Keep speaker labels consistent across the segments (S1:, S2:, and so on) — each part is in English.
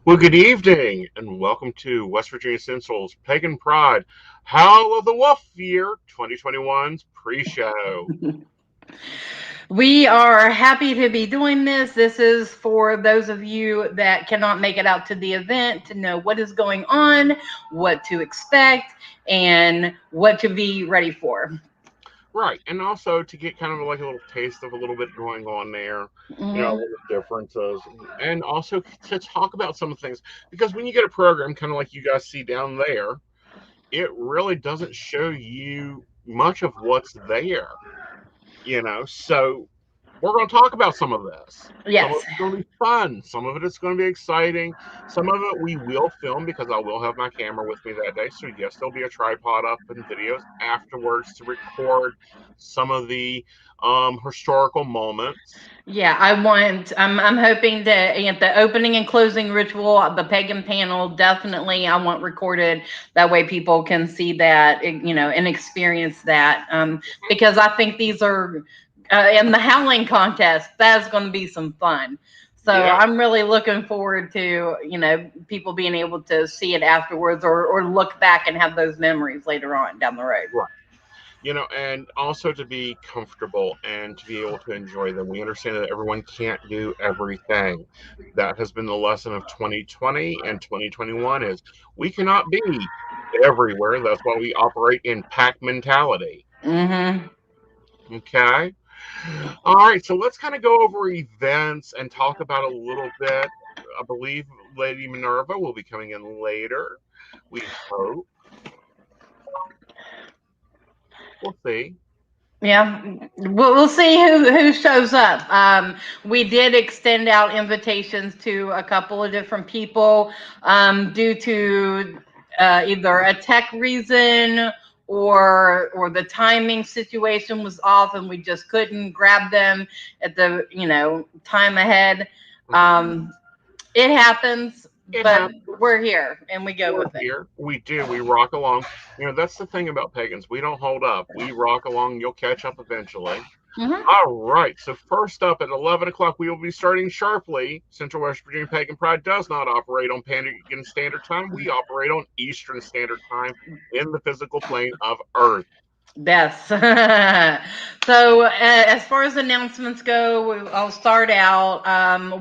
S1: Well, good evening, and welcome to West Virginia Central's Pagan Pride Howl of the Wolf Year 2021's pre-show.
S2: We are happy to be doing this. This is for those of you that cannot make it out to the event to know what is going on, what to expect, and what to be ready for.
S1: Right, and also to get kind of like a little taste of a little bit going on there,
S2: Mhm.
S1: little differences, and also to talk about some of the things. Because when you get a program kind of like you guys see down there, it really doesn't show you much of what's there, So we're going to talk about some of this. Some of
S2: Yes.
S1: it's going to be fun. Some of it is going to be exciting. Some of it we will film because I will have my camera with me that day. So, yes, there'll be a tripod up and videos afterwards to record some of the historical moments.
S2: Yeah, I'm hoping that at the opening and closing ritual, the pagan panel, definitely I want recorded. That way people can see that, and experience that. Because I think these are, in the howling contest, that's going to be some fun. So
S1: Yeah,
S2: I'm really looking forward to, people being able to see it afterwards, or look back and have those memories later on down the road.
S1: right. And also to be comfortable and to be able to enjoy them. We understand that everyone can't do everything. That has been the lesson of 2020 and 2021 is we cannot be everywhere. That's why we operate in pack mentality.
S2: Mm-hmm.
S1: Okay. All right. So let's kind of go over events and talk about a little bit. I believe Lady Minerva will be coming in later. We hope. We'll see.
S2: Yeah, we'll see who shows up. We did extend out invitations to a couple of different people due to either a tech reason or the timing situation was off, and we just couldn't grab them at the time ahead.
S1: Mhm.
S2: Um, it happens,
S1: It
S2: but
S1: happens.
S2: we're here and we go
S1: We're
S2: with it.
S1: here. We do. We rock along. That's the thing about pagans. We don't hold up. We rock along. You'll catch up eventually.
S2: Hmm.
S1: All right. So first up at 11 o'clock, we will be starting sharply. Central West Virginia Pagan Pride does not operate on Pagan Standard Time. We operate on Eastern Standard Time in the physical plane of Earth.
S2: Yes. So, as far as announcements go, I'll start out.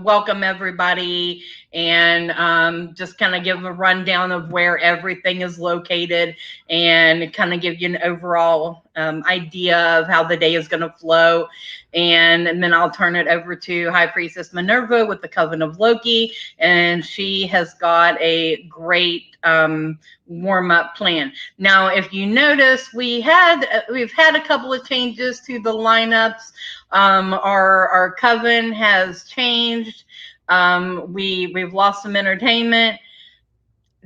S2: Welcome everybody, and just kind of give a rundown of where everything is located, and kind of give you an overall idea of how the day is going to flow. And then I'll turn it over to High Priestess Minerva with the Coven of Loki, and she has got a great warm up plan. Now, if you notice, we've had a couple of changes to the lineups. Our coven has changed. We've lost some entertainment.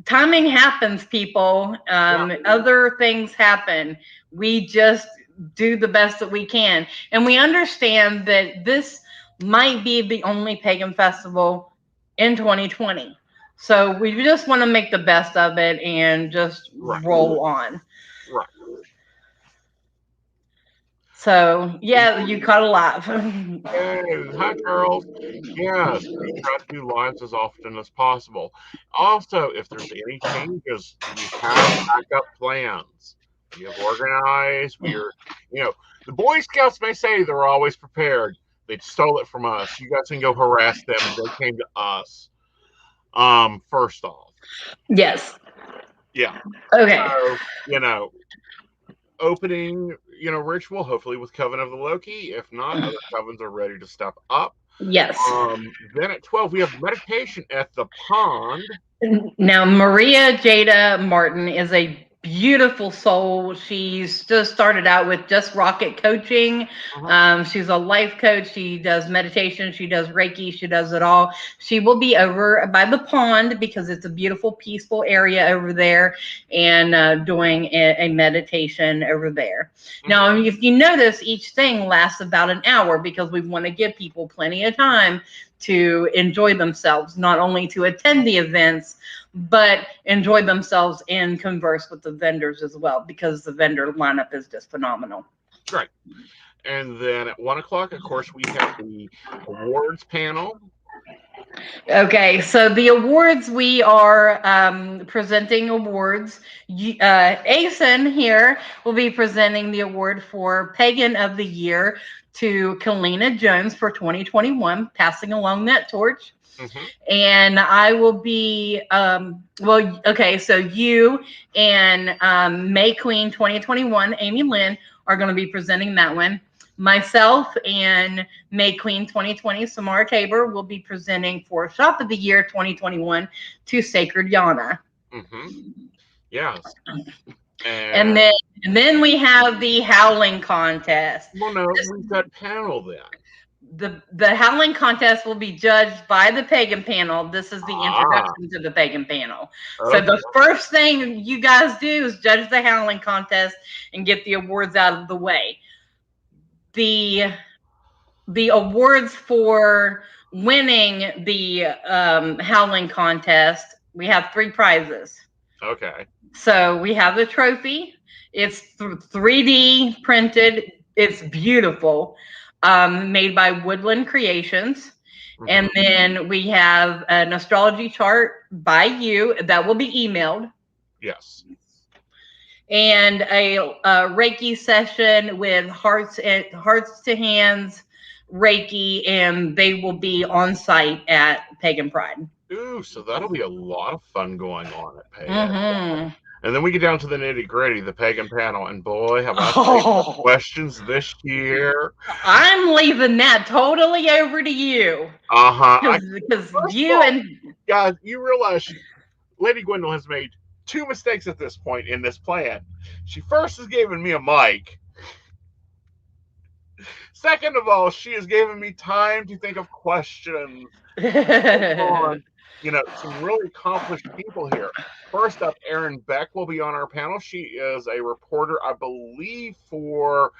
S2: Timing happens, people.
S1: Yeah.
S2: Other things happen. We just do the best that we can, and we understand that this might be the only pagan festival in 2020. So we just want to make the best of it and just
S1: Right.
S2: roll on.
S1: Right.
S2: So yeah, you caught a lot.
S1: Hey, hi, Charles. Yes, we try to do lives as often as possible. Also, if there's any changes, we have backup plans. We have organized. The Boy Scouts may say they're always prepared. They stole it from us. You guys can go harass them. They came to us. First off,
S2: Yes.
S1: yeah.
S2: Okay.
S1: So, opening, ritual, hopefully with Coven of the Loki. If not, other covens are ready to step up.
S2: Yes.
S1: Then at 12, we have meditation at the pond.
S2: Now, Maria Jada Martin is a beautiful soul. She's just started out with just rocket coaching.
S1: Uh-huh.
S2: She's a life coach. She does meditation. She does Reiki. She does it all. She will be over by the pond because it's a beautiful, peaceful area over there, and doing a meditation over there.
S1: Mhm.
S2: Now, if you notice, each thing lasts about an hour because we want to give people plenty of time to enjoy themselves, not only to attend the events, but enjoy themselves and converse with the vendors as well, because the vendor lineup is just phenomenal.
S1: Right. And then at 1 o'clock, of course, we have the awards panel.
S2: Okay, so the awards, we are presenting awards. Asen here will be presenting the award for Pagan of the Year to Kalina Jones for 2021, passing along that torch.
S1: Mm-hmm.
S2: And I will be, well, okay, so you and May Queen 2021, Amy Lynn, are going to be presenting that one. Myself and May Queen 2020, Samara Tabor, will be presenting for Shop of the Year 2021 to Sacred Yana.
S1: Mm-hmm. Yes.
S2: And then we have the Howling Contest.
S1: Well, no, we've got panel then.
S2: The Howling Contest will be judged by the Pagan panel. This is the introduction to the Pagan panel.
S1: Okay.
S2: So the first thing you guys do is judge the Howling Contest and get the awards out of the way. The awards for winning the Howling Contest, we have 3 prizes.
S1: Okay.
S2: So we have the trophy. It's 3D printed. It's beautiful. Made by Woodland Creations. Mm-hmm. And then we have an astrology chart by you that will be emailed.
S1: Yes.
S2: And a Reiki session with hearts to hands Reiki, and they will be on site at Pagan Pride.
S1: Ooh, so that'll be a lot of fun going on at Pagan.
S2: Mm-hmm.
S1: And then we get down to the nitty-gritty, the Pagan panel, and boy, have I questions this year.
S2: I'm leaving that totally over to you.
S1: Uh-huh.
S2: Because you and...
S1: Guys, you realize Lady Gwendolyn has made 2 mistakes at this point in this plan. She first has given me a mic. Second of all, she has given me time to think of questions on, some really accomplished people here. First up, Erin Beck will be on our panel. She is a reporter, I believe, for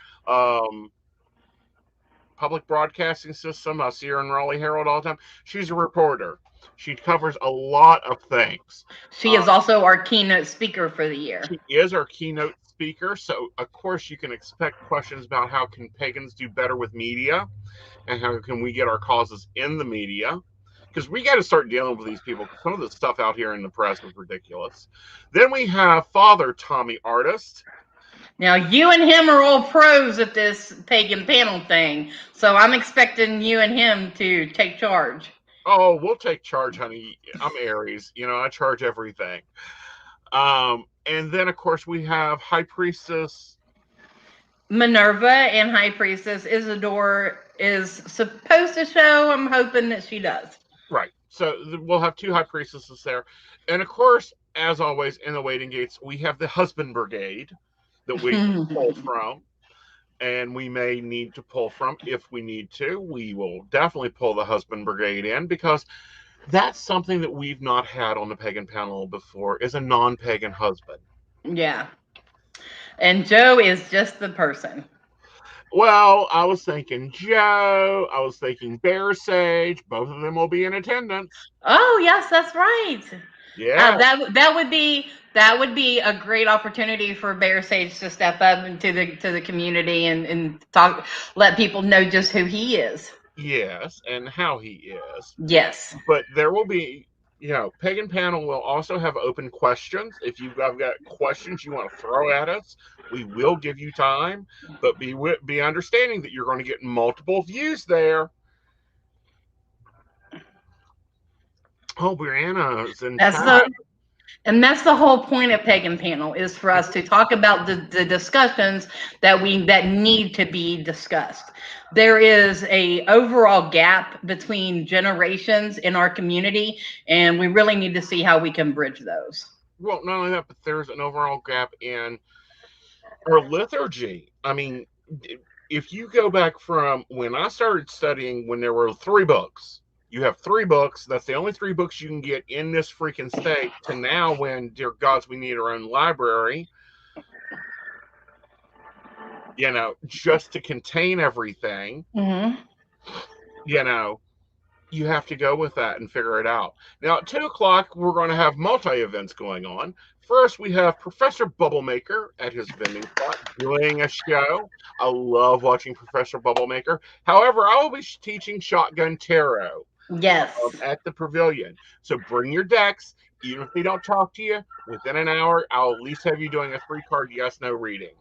S1: Public Broadcasting System. I see her in Raleigh Herald all the time. She's a reporter. She covers a lot of things.
S2: She is also our keynote speaker for the year.
S1: She is our keynote speaker. So, of course, you can expect questions about how can pagans do better with media and how can we get our causes in the media. Because we got to start dealing with these people. Some of the stuff out here in the press is ridiculous. Then we have Father Tommy Artist.
S2: Now, you and him are all pros at this Pagan panel thing. So I'm expecting you and him to take charge.
S1: Oh, we'll take charge, honey. I'm Aries. I charge everything. And then, of course, we have High Priestess
S2: Minerva, and High Priestess Isidore is supposed to show. I'm hoping that she does.
S1: Right. So we'll have 2 High Priestesses there. And, of course, as always, in the waiting gates, we have the Husband Brigade that we pull from. And we may need to pull from if we need to. We will definitely pull the Husband Brigade in because that's something that we've not had on the Pagan panel before, is a non-pagan husband.
S2: Yeah. And Joe is just the person.
S1: Well, I was thinking Joe. I was thinking Bear Sage. Both of them will be in attendance.
S2: Oh, yes, that's right.
S1: Yeah.
S2: That would be a great opportunity for Bear Sage to step up into the community and talk, let people know just who he is.
S1: Yes, and how he is.
S2: Yes.
S1: But there will be, Pagan panel will also have open questions. If you've got questions you want to throw at us, we will give you time, but be understanding that you're going to get multiple views there. Oh, Brianna's in chat.
S2: And that's the whole point of Pagan panel, is for us to talk about the discussions that need to be discussed. There is a overall gap between generations in our community, and we really need to see how we can bridge those.
S1: Well, not only that, but there's an overall gap in our liturgy. I mean, if you go back from when I started studying, when there were 3 books, you have 3 books. That's the only 3 books you can get in this freaking state. To now, when, dear gods, we need our own library, just to contain everything.
S2: Mm-hmm.
S1: You have to go with that and figure it out. Now, at 2 o'clock, we're going to have multi-events going on. First, we have Professor Bubblemaker at his vending spot doing a show. I love watching Professor Bubblemaker. However, I will be teaching Shotgun Tarot.
S2: Yes.
S1: at the pavilion. So bring your decks. Even if they don't talk to you, within an hour, I'll at least have you doing a 3-card yes/no reading.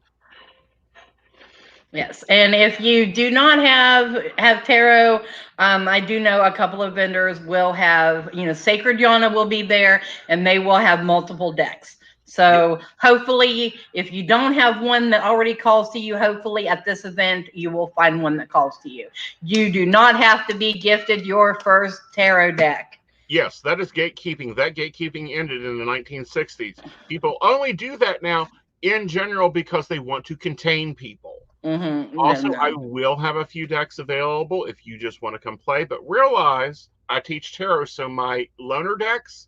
S2: Yes, and if you do not have tarot, I do know a couple of vendors will have, Sacred Yana will be there, and they will have multiple decks. So hopefully, if you don't have one that already calls to you, hopefully at this event you will find one that calls to you. You do not have to be gifted your first tarot deck.
S1: Yes, that is gatekeeping. That gatekeeping ended in the 1960s. People only do that now in general because they want to contain people.
S2: Mm-hmm.
S1: Also, I
S2: No.
S1: will have a few decks available if you just want to come play, but realize I teach tarot, so my loner decks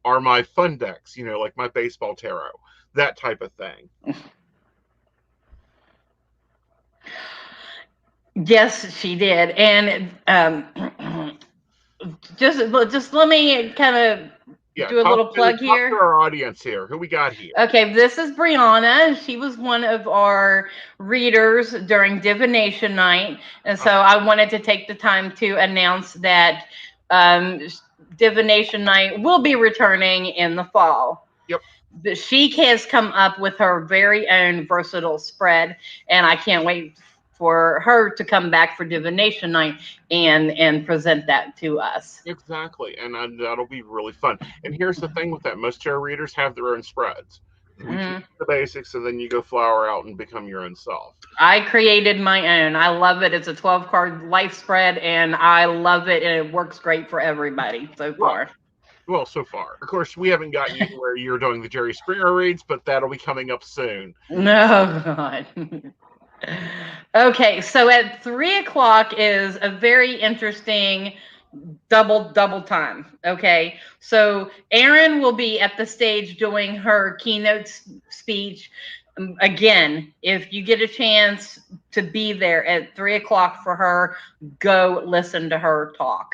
S1: are my fun decks, like my baseball tarot, that type of thing.
S2: Yes, she did, and just let me kind of
S1: Yeah,
S2: do a little plug
S1: talk to
S2: here.
S1: our audience here. Who we got here?
S2: Okay, this is Brianna. She was one of our readers during divination night, and so I wanted to take the time to announce that um, divination night will be returning in the fall.
S1: Yep.
S2: But she has come up with her very own versatile spread, and I can't wait for her to come back for divination night and present that to us.
S1: Exactly, and that'll be really fun. And here's the thing with that: most tarot readers have their own spreads. We teach
S2: Mm.
S1: the basics, and then you go flower out and become your own self.
S2: I created my own. I love it. It's a 12 card life spread, and I love it, and it works great for everybody so
S1: Right.
S2: far.
S1: Well, so far. Of course, we haven't gotten you to where you're doing the Jerry Springer reads, but that'll be coming up soon.
S2: No, God. Okay, so at 3 o'clock is a very interesting double time. Okay, so Erin will be at the stage doing her keynote speech. Again, if you get a chance to be there at 3 o'clock for her, go listen to her talk.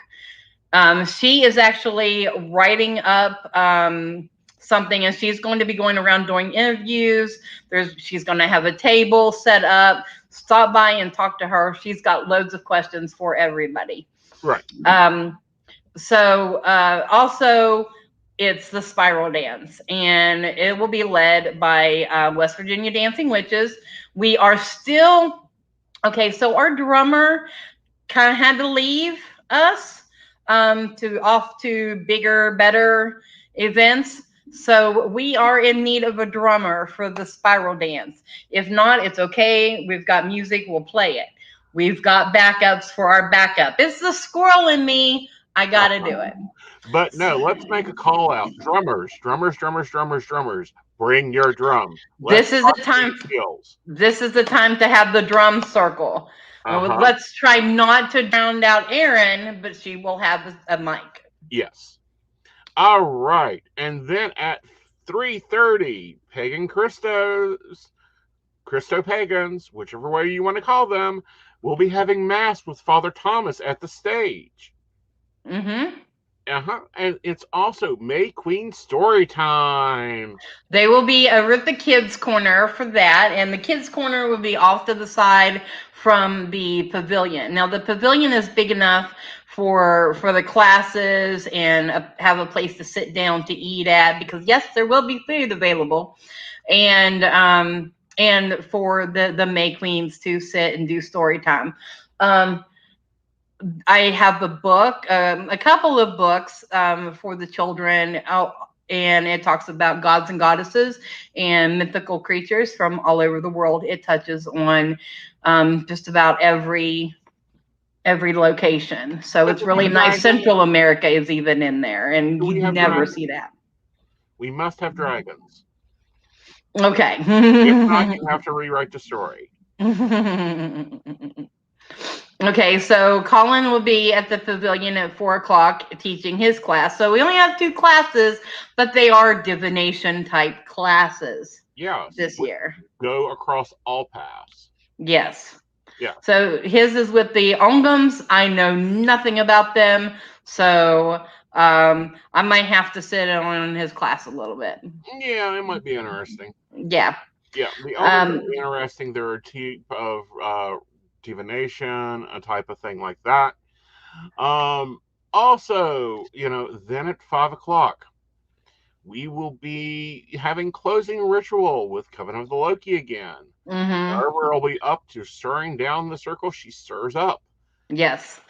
S2: She is actually writing up something, and she's going to be going around doing interviews. She's going to have a table set up. Stop by and talk to her. She's got loads of questions for everybody.
S1: Right.
S2: So also, it's the spiral dance, and it will be led by West Virginia Dancing Witches. We are still okay. So our drummer kind of had to leave us to off to bigger, better events. So we are in need of a drummer for the spiral dance. If not, it's okay. We've got music. We'll play it. We've got backups for our backup. It's the squirrel in me. I got to do it.
S1: But no, let's make a call out. Drummers, drummers, drummers, drummers, drummers. Bring your drum.
S2: This is the time.
S1: Skills.
S2: This is the time to have the drum circle. Let's try not to drown out Erin, but she will have a mic.
S1: Yes. All right. And then at 3:30, Pagan Christo Pagans, whichever way you want to call them, will be having mass with Father Thomas at the stage.
S2: Mm-hmm.
S1: And it's also May Queen story time.
S2: They will be over at the kids' corner for that, and the kids' corner will be off to the side from the pavilion. Now, the pavilion is big enough for the classes and have a place to sit down to eat at, because yes, there will be food available, and for the May Queens to sit and do story time. I have a book, a couple of books for the children, and it talks about gods and goddesses and mythical creatures from all over the world. It touches on just about every location. So it's really nice. Central America is even in there, and you never see that.
S1: We must have dragons.
S2: Okay.
S1: If not, you have to rewrite the story.
S2: Okay, so Colin will be at the pavilion at 4 o'clock teaching his class. So we only have 2 classes, but they are divination type classes.
S1: Yes.
S2: This year.
S1: Go across all paths.
S2: Yes.
S1: Yeah.
S2: So his is with the Ongums. I know nothing about them, so I might have to sit on his class a little bit.
S1: Yeah, it might be interesting.
S2: Yeah.
S1: Yeah, the Ongums are interesting. They're a type of divination, a type of thing like that. Also, then at 5 o'clock, we will be having closing ritual with Coven of the Loki again.
S2: Mm-hmm.
S1: Barbara will be up to stirring down the circle she stirs up.
S2: Yes.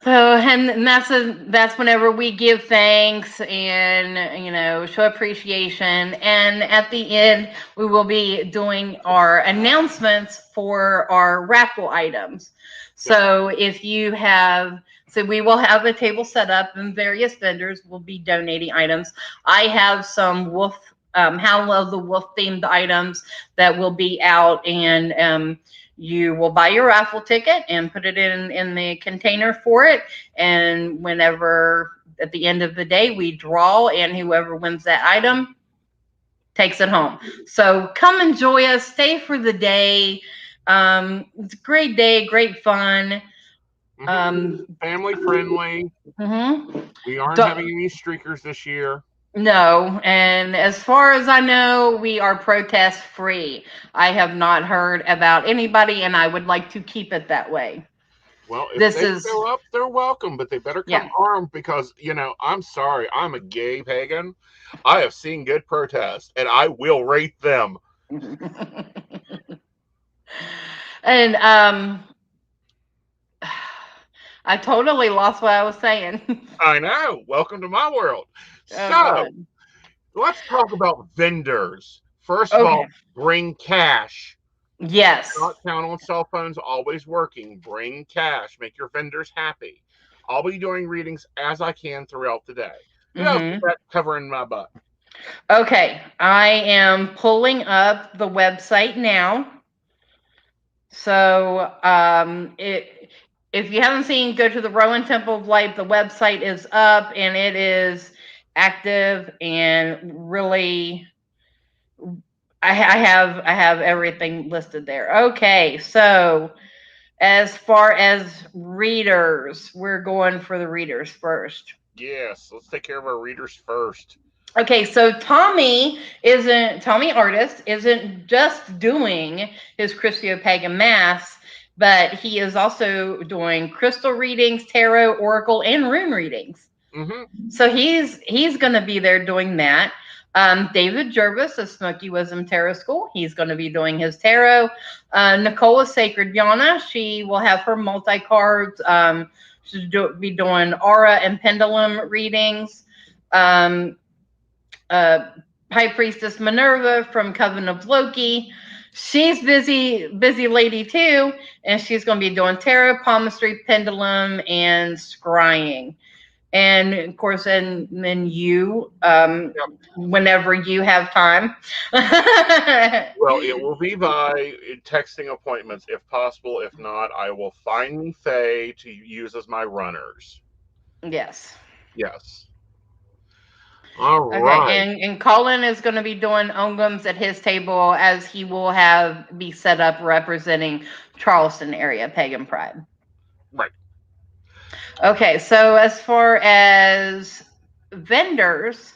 S2: So, and that's whenever we give thanks and show appreciation. And at the end, we will be doing our announcements for our raffle items. So if you have, so we will have a table set up, and various vendors will be donating items. I have some wolf, Howl of the Wolf themed items that will be out, and you will buy your raffle ticket and put it in the container for it. And whenever at the end of the day we draw, and whoever wins that item takes it home. So come enjoy us. Stay for the day. It's a great day, great fun.
S1: Family friendly.
S2: Mm-hmm.
S1: We aren't having any streakers this year.
S2: No, and as far as I know, we are protest free. I have not heard about anybody, and I would like to keep it that way.
S1: Well, if
S2: This
S1: they
S2: is,
S1: show up, they're welcome, but they better come
S2: yeah.
S1: armed because, I'm sorry, I'm a gay pagan. I have seen good protests, and I will rate them.
S2: And I totally lost what I was saying.
S1: I know. Welcome to my world.
S2: Oh,
S1: So,
S2: God.
S1: let's talk about vendors. First of
S2: Okay.
S1: all, bring cash.
S2: Yes.
S1: Not count on cell phones always working. Bring cash. Make your vendors happy. I'll be doing readings as I can throughout the day. Who else is that covering my butt?
S2: Okay, I am pulling up the website now. So, if you haven't seen, go to the Rowan Temple of Light. The website is up and it is active and really. I have everything listed there. Okay, so as far as readers, we're going for the readers first.
S1: Yes, let's take care of our readers first.
S2: Okay, so Tommy Artist isn't just doing his Christio Pagan Mass, but he is also doing crystal readings, tarot, oracle, and rune readings.
S1: Mm-hmm.
S2: So he's going to be there doing that. David Jervis of Smoky Wisdom Tarot School, he's going to be doing his tarot. Nicola Sacred Yana, she will have her multi cards. She'll be doing aura and pendulum readings. High Priestess Minerva from Coven of Loki. She's busy lady too, and she's going to be doing tarot, palmistry, pendulum, and scrying. And of course, and then you, whenever you have time.
S1: Well, it will be by texting appointments if possible. If not, I will find me Faye to use as my runners.
S2: Yes.
S1: Yes. All right.
S2: And Colin is going to be doing ongums at his table, as he will be set up representing Charleston area Pagan Pride.
S1: Right.
S2: Okay, so as far as vendors,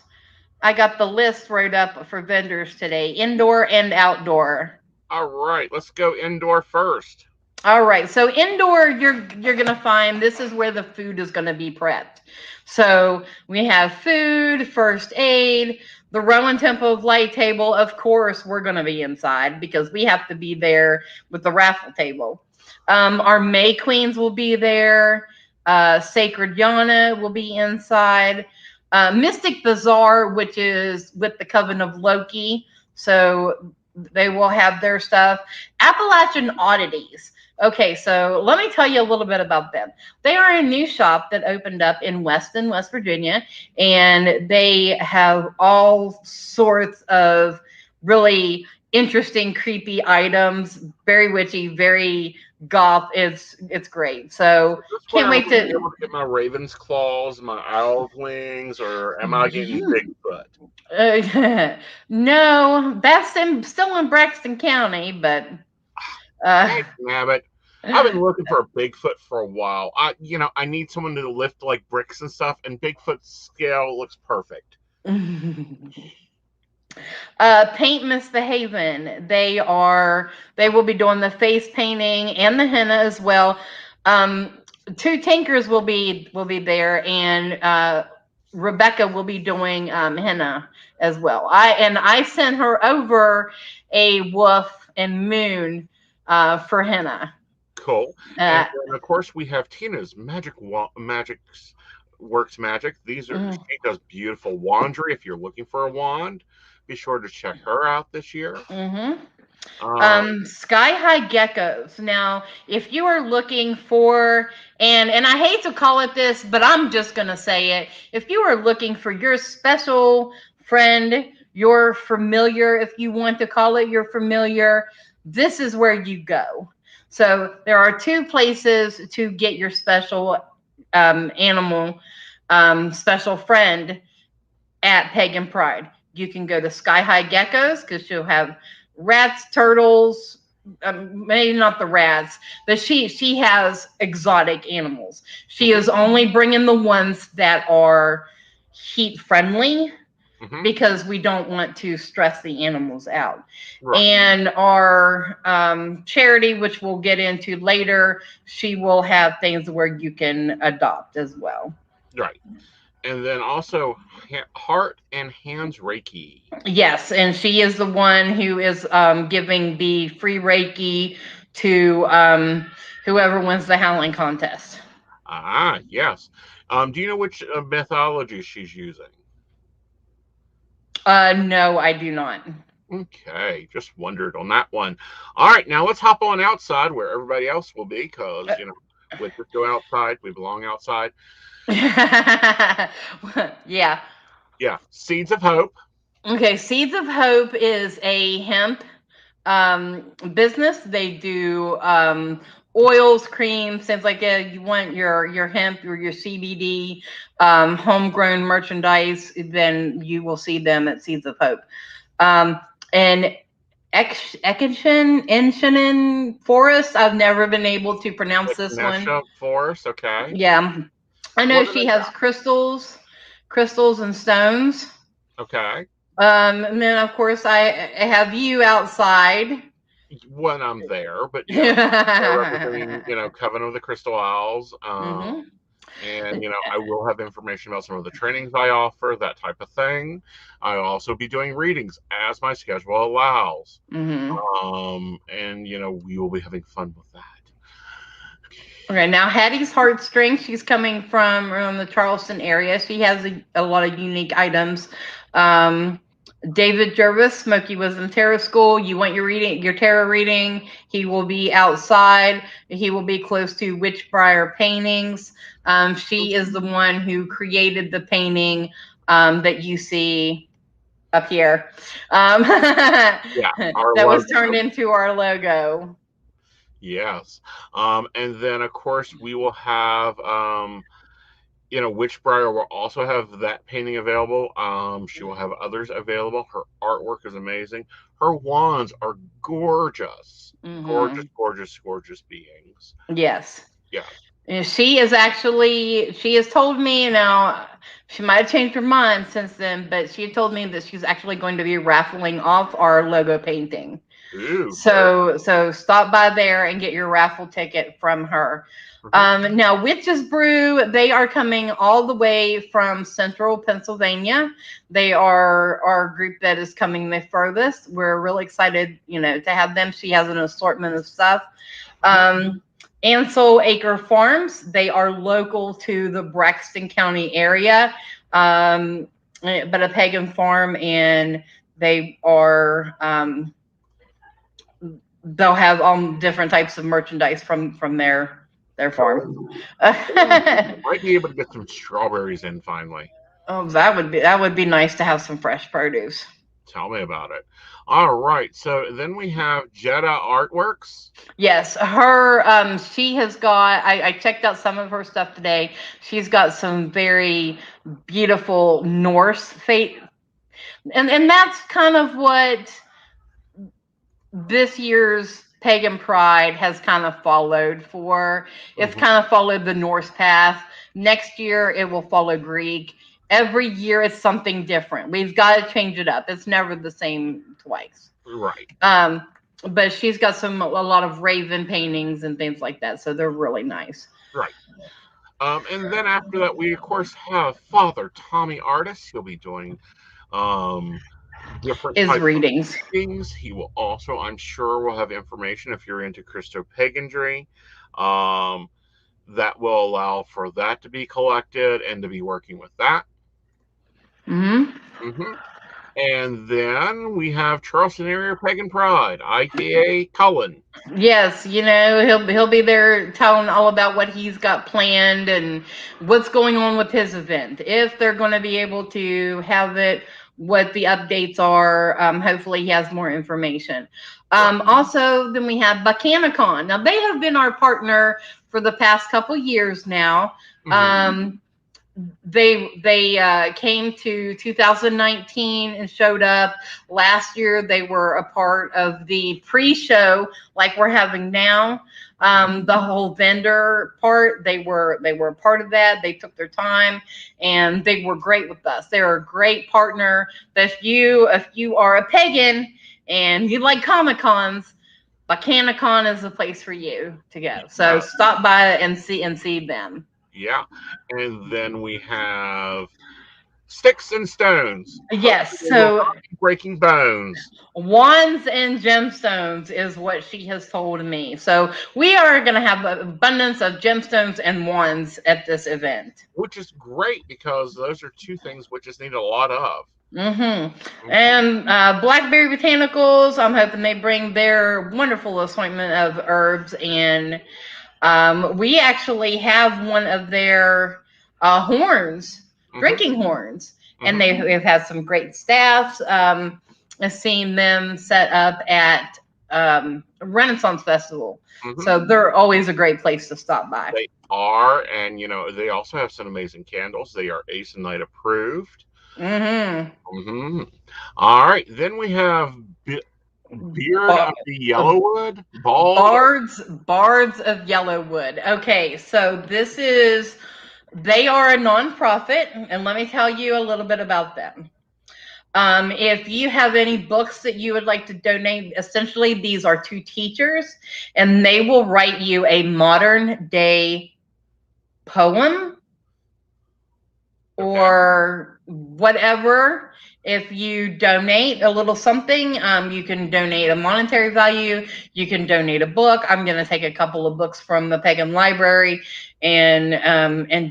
S2: I got the list wrote up for vendors today, indoor and outdoor.
S1: All right, let's go indoor first.
S2: All right, so indoor, you're gonna find this is where the food is gonna be prepped. So we have food, first aid, the Rowan Temple of Light table. Of course, we're gonna be inside because we have to be there with the raffle table. Our May Queens will be there. Sacred Yana will be inside. Mystic Bazaar, which is with the Coven of Loki, so they will have their stuff. Appalachian Oddities. Okay, so let me tell you a little bit about them. They are a new shop that opened up in Weston, West Virginia, and they have all sorts of really interesting, creepy items. Very witchy, very goth. It's great. So can't wait to
S1: be able to get my raven's claws, my owl's wings, or am I getting Bigfoot?
S2: No, that's still in Braxton County, but
S1: Nabbit. I've been looking for a Bigfoot for a while. I need someone to lift like bricks and stuff, and Bigfoot's scale looks perfect.
S2: Paint Misbehaving. They will be doing the face painting and the henna as well. 2 tankers will be there, and Rebecca will be doing henna as well. I sent her over a wolf and moon for henna.
S1: Cool. And
S2: Uh,
S1: then of course we have Tina's Magic's Works Magic. These are
S2: mhm.
S1: She does beautiful wandry. If you're looking for a wand, be sure to check her out this year.
S2: Mm-hmm.
S1: Um,
S2: Sky high geckos. Now, if you are looking for, and I hate to call it this, but I'm just gonna say it. If you are looking for your special friend, your familiar, if you want to call it your familiar, this is where you go. So there are 2 places to get your special animal, special friend at Pagan Pride. You can go to Sky High Geckos because she'll have rats, turtles, maybe not the rats, but she has exotic animals. She
S1: mhm,
S2: is only bringing the ones that are heat friendly
S1: mhm,
S2: because we don't want to stress the animals out.
S1: right,
S2: And our charity, which we'll get into later, she will have things where you can adopt as well.
S1: right. And then also Heart and Hands Reiki.
S2: Yes, and she is the one who is giving the free Reiki to whoever wins the howling contest.
S1: Ah, yes. Do you know which methodology she's using?
S2: No, I do not.
S1: Okay, just wondered on that one. All right, now let's hop on outside where everybody else will be, because winters go outside, we belong outside.
S2: Yeah.
S1: Yeah, Seeds of Hope.
S2: Okay, Seeds of Hope is a hemp business. They do oils, creams, things like that. You want your hemp or your CBD homegrown merchandise, then you will see them at Seeds of Hope. And Echinacea Forest. I've never been able to pronounce this one.
S1: Echinacea Forest. Okay.
S2: Yeah, I know
S1: What do
S2: she
S1: they
S2: has
S1: got?
S2: crystals and stones.
S1: Okay.
S2: And then of course I have you outside.
S1: When I'm there, but yes, they're representing,
S2: Hmm.
S1: Coven of the Crystal Owls. And I will have information about some of the trainings I offer, that type of thing. I'll also be doing readings as my schedule allows.
S2: Hmm.
S1: And we will be having fun with that.
S2: Okay, now Hattie's Heartstrings. She's coming from the Charleston area. She has a lot of unique items. Um, David Jervis, Smoky Wisdom Tarot School. You want your tarot reading? He will be outside. He will be close to Witchbriar Paintings. She is the one who created the painting that you see up here.
S1: Yeah, our
S2: That was
S1: logo.
S2: turned into our logo.
S1: Yes. And then of course we will have Witchbriar will also have that painting available. She will have others available. Her artwork is amazing. Her wands are gorgeous. Gorgeous,
S2: Hmm.
S1: gorgeous, gorgeous beings.
S2: Yes.
S1: Yes.
S2: And she has told me now, she might have changed her mind since then, but she told me that she's actually going to be raffling off our logo painting.
S1: Ooh, very.
S2: So stop by there and get your raffle ticket from her.
S1: Mhm.
S2: Now Witches Brew, they are coming all the way from central Pennsylvania. They are our group that is coming the furthest. We're really excited, to have them. She has an assortment of stuff. Ansel Acre Farms, they are local to the Braxton County area, but a pagan farm, and they are they'll have all different types of merchandise from their farm.
S1: Might be able to get some strawberries in finally.
S2: Oh, that would be nice to have some fresh produce.
S1: Tell me about it. All right. So then we have Jetta Artworks.
S2: Yes, her she has got I checked out some of her stuff today. She's got some very beautiful Norse fate, and that's kind of what this year's Pagan Pride has kind of followed for. It's
S1: Mhm.
S2: kind of followed the Norse path. Next year it will follow Greek. Every year it's something different. We've got to change it up. It's never the same twice.
S1: Right.
S2: Um, but she's got a lot of raven paintings and things like that, so they're really nice.
S1: Right. And then after that, we of course have Father Tommy Artis. He'll be doing um, different
S2: His
S1: types of
S2: readings.
S1: readings. He will also, I'm sure, will have information if you're into Christo Pagandry. Um, that will allow for that to be collected and to be working with that.
S2: Hmm.
S1: Hmm. And then we have Charleston Area Pagan Pride, aka Cullen.
S2: Yes, he'll be there telling all about what he's got planned and what's going on with his event. If they're going to be able to have it, what the updates are. Hopefully, he has more information. Also, then we have Buchanicon. Now, they have been our partner for the past couple years now.
S1: Mhm.
S2: They came to 2019 and showed up. Last year they were a part of the pre-show like we're having now. The whole vendor part, they were a part of that. They took their time and they were great with us. They're a great partner. That if you are a pagan and you like Comic Cons, Botanicon is the place for you to go. So
S1: Yeah,
S2: stop by and see them.
S1: yeah. And then we have Sticks and Stones.
S2: Yes,
S1: Hopefully, will
S2: so
S1: not be breaking bones.
S2: wands and gemstones is what she has told me. So we are going to have an abundance of gemstones and wands at this event.
S1: Which is great because those are two things we just need a lot of. Mhm.
S2: And Blackberry Botanicals, I'm hoping they bring their wonderful assortment of herbs. And we actually have one of their horns,
S1: Mhm.
S2: drinking horns. And
S1: Mhm.
S2: they've had some great staffs. I've seen them set up at Renaissance Festival.
S1: Mhm.
S2: So they're always a great place to stop by.
S1: They are, and they also have some amazing candles. They are Ace and Night approved.
S2: Mm-hmm.
S1: Mhm. All right, then we have Beard
S2: Bar-
S1: of the Yellowwood, Bald.
S2: Bards of Yellowwood. Okay, so they are a nonprofit, and let me tell you a little bit about them. If you have any books that you would like to donate, essentially these are two teachers, and they will write you a modern day poem
S1: Okay.
S2: or whatever. If you donate a little something, you can donate a monetary value. You can donate a book. I'm going to take a couple of books from the Pagan Library and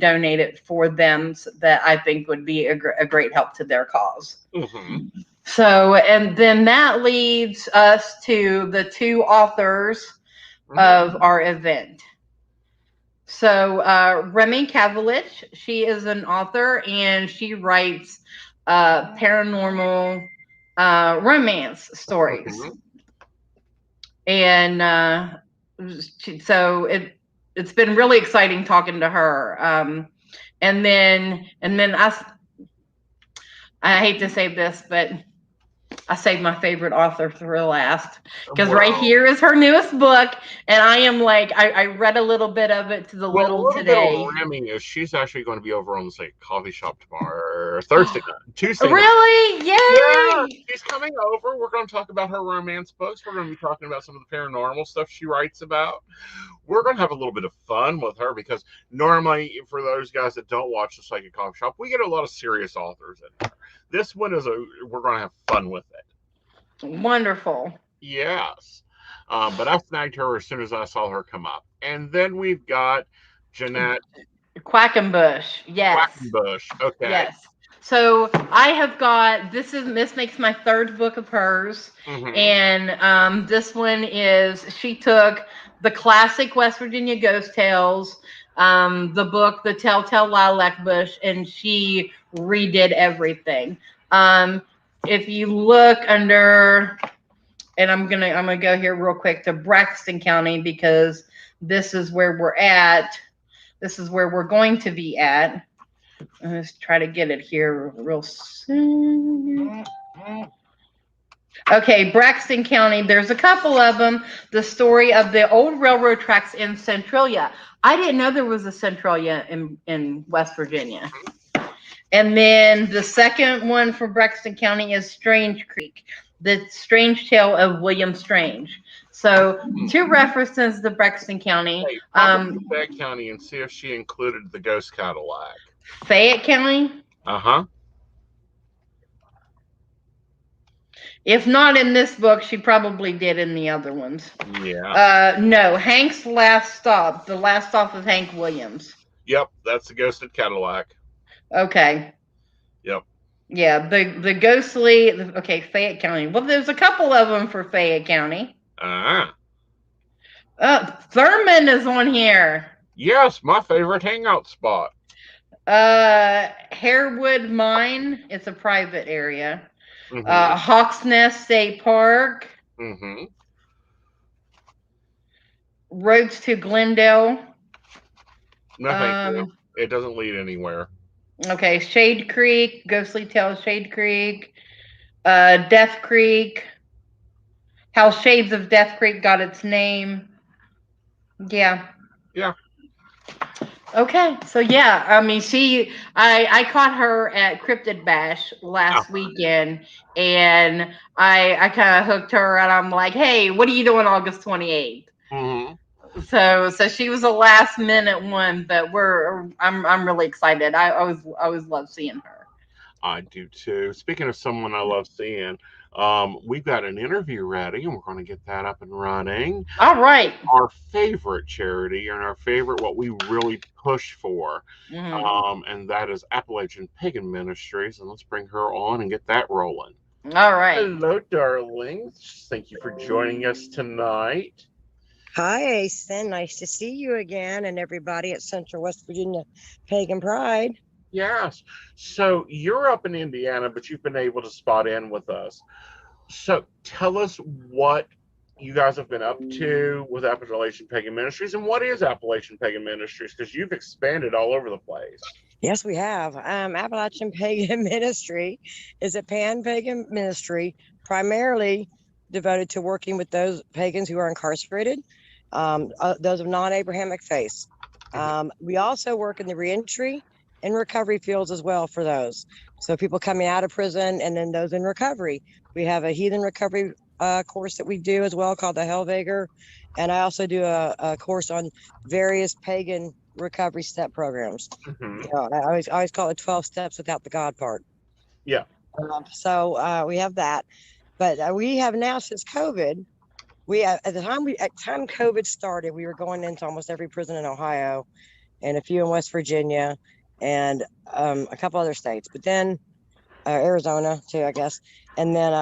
S2: donate it for them that I think would be a great help to their cause.
S1: Mhm.
S2: So, and then that leads us to the two authors
S1: Mhm.
S2: of our event. So, Remy Kavalich, she is an author and she writes paranormal romance stories.
S1: Mhm.
S2: And so it's been really exciting talking to her. And then I hate to say this, but I saved my favorite author for last because right
S1: Well,
S2: here is her newest book, and I am like I read a little bit of it to the
S1: well, a
S2: little
S1: little bit
S2: today.
S1: on Remy is she's actually going to be over on the coffee shop tomorrow, or Thursday night, Tuesday night.
S2: Really?
S1: Yeah,
S2: Yay!
S1: she's coming over. We're going to talk about her romance books. We're going to be talking about some of the paranormal stuff she writes about. We're going to have a little bit of fun with her because normally, for those guys that don't watch the Psychic Coffee Shop, we get a lot of serious authors in there. This one we're going to have fun with it.
S2: Wonderful.
S1: Yes. But I snagged her as soon as I saw her come up. And then we've got Jeanette
S2: Quackenbush. Yes.
S1: Quackenbush. Okay.
S2: Yes. So I have got this makes my third book of hers,
S1: Mm-hmm.
S2: and this one is she took the classic West Virginia ghost tales, the book The Telltale Lilac Bush, and she redid everything. If you look under, and I'm gonna go here real quick to Braxton County because this is where we're at. This is where we're going to be at. Let's try to get it here real soon. Okay, Braxton County. There's a couple of them. The story of the old railroad tracks in Centralia. I didn't know there was a Centralia in West Virginia. And then the second one for Braxton County is Strange Creek, the strange tale of William Strange. So two references to Braxton County.
S1: Hey, pop up to Fayette County and see if she included the ghost Cadillac.
S2: Fayette County?
S1: Uh-huh.
S2: If not in this book, she probably did in the other ones.
S1: Yeah.
S2: No, Hank's last stop. The last stop of Hank Williams.
S1: Yep, that's the ghosted Cadillac.
S2: Okay.
S1: Yep.
S2: Yeah, the ghostly. Okay, Fayette County. Well, there's a couple of them for Fayette County. Thurman is on here.
S1: Yes, my favorite hangout spot.
S2: Harewood Mine. It's a private area.
S1: Mm-hmm.
S2: Hawks Nest State Park.
S1: Mm-hmm.
S2: Roads to Glendale.
S1: No, thank you. It doesn't lead anywhere.
S2: Okay, Shade Creek, Ghostly Tales, Shade Creek, Death Creek, how Shades of Death Creek got its name. Yeah.
S1: Yeah.
S2: Okay, so yeah, I mean, I caught her at Cryptid Bash last weekend, and I kind of hooked her, and I'm like, hey, what are you doing August 28th?
S1: Mm-hmm.
S2: So she was a last minute one, but I'm really excited. I always love seeing her.
S1: I do too. Speaking of someone I love seeing, we've got an interview ready, and we're going to get that up and running.
S2: All right.
S1: Our favorite charity and our favorite, what we really push for, and that is Appalachian Pagan Ministries. And let's bring her on and get that rolling.
S2: All right.
S1: Hello, darlings. Thank you for joining us tonight.
S3: Hi, Asen. Nice to see you again, and everybody at Central West Virginia Pagan Pride.
S1: Yes. So you're up in Indiana, but you've been able to spot in with us. So tell us what you guys have been up to with Appalachian Pagan Ministries, and what is Appalachian Pagan Ministries? Because you've expanded all over the place.
S3: Yes, we have. Appalachian Pagan Ministry is a pan-pagan ministry primarily devoted to working with those pagans who are incarcerated, those of non-Abrahamic faith. We also work in the reentry and recovery fields as well for those. So people coming out of prison and then those in recovery. We have a heathen recovery course that we do as well called the Hellveger. And I also do a course on various pagan recovery step programs. Mm-hmm. I always call it 12 steps without the God part.
S1: Yeah.
S3: So we have that. But we have now, since COVID, at the time COVID started, we were going into almost every prison in Ohio and a few in West Virginia and a couple other states, but then Arizona too, I guess. And then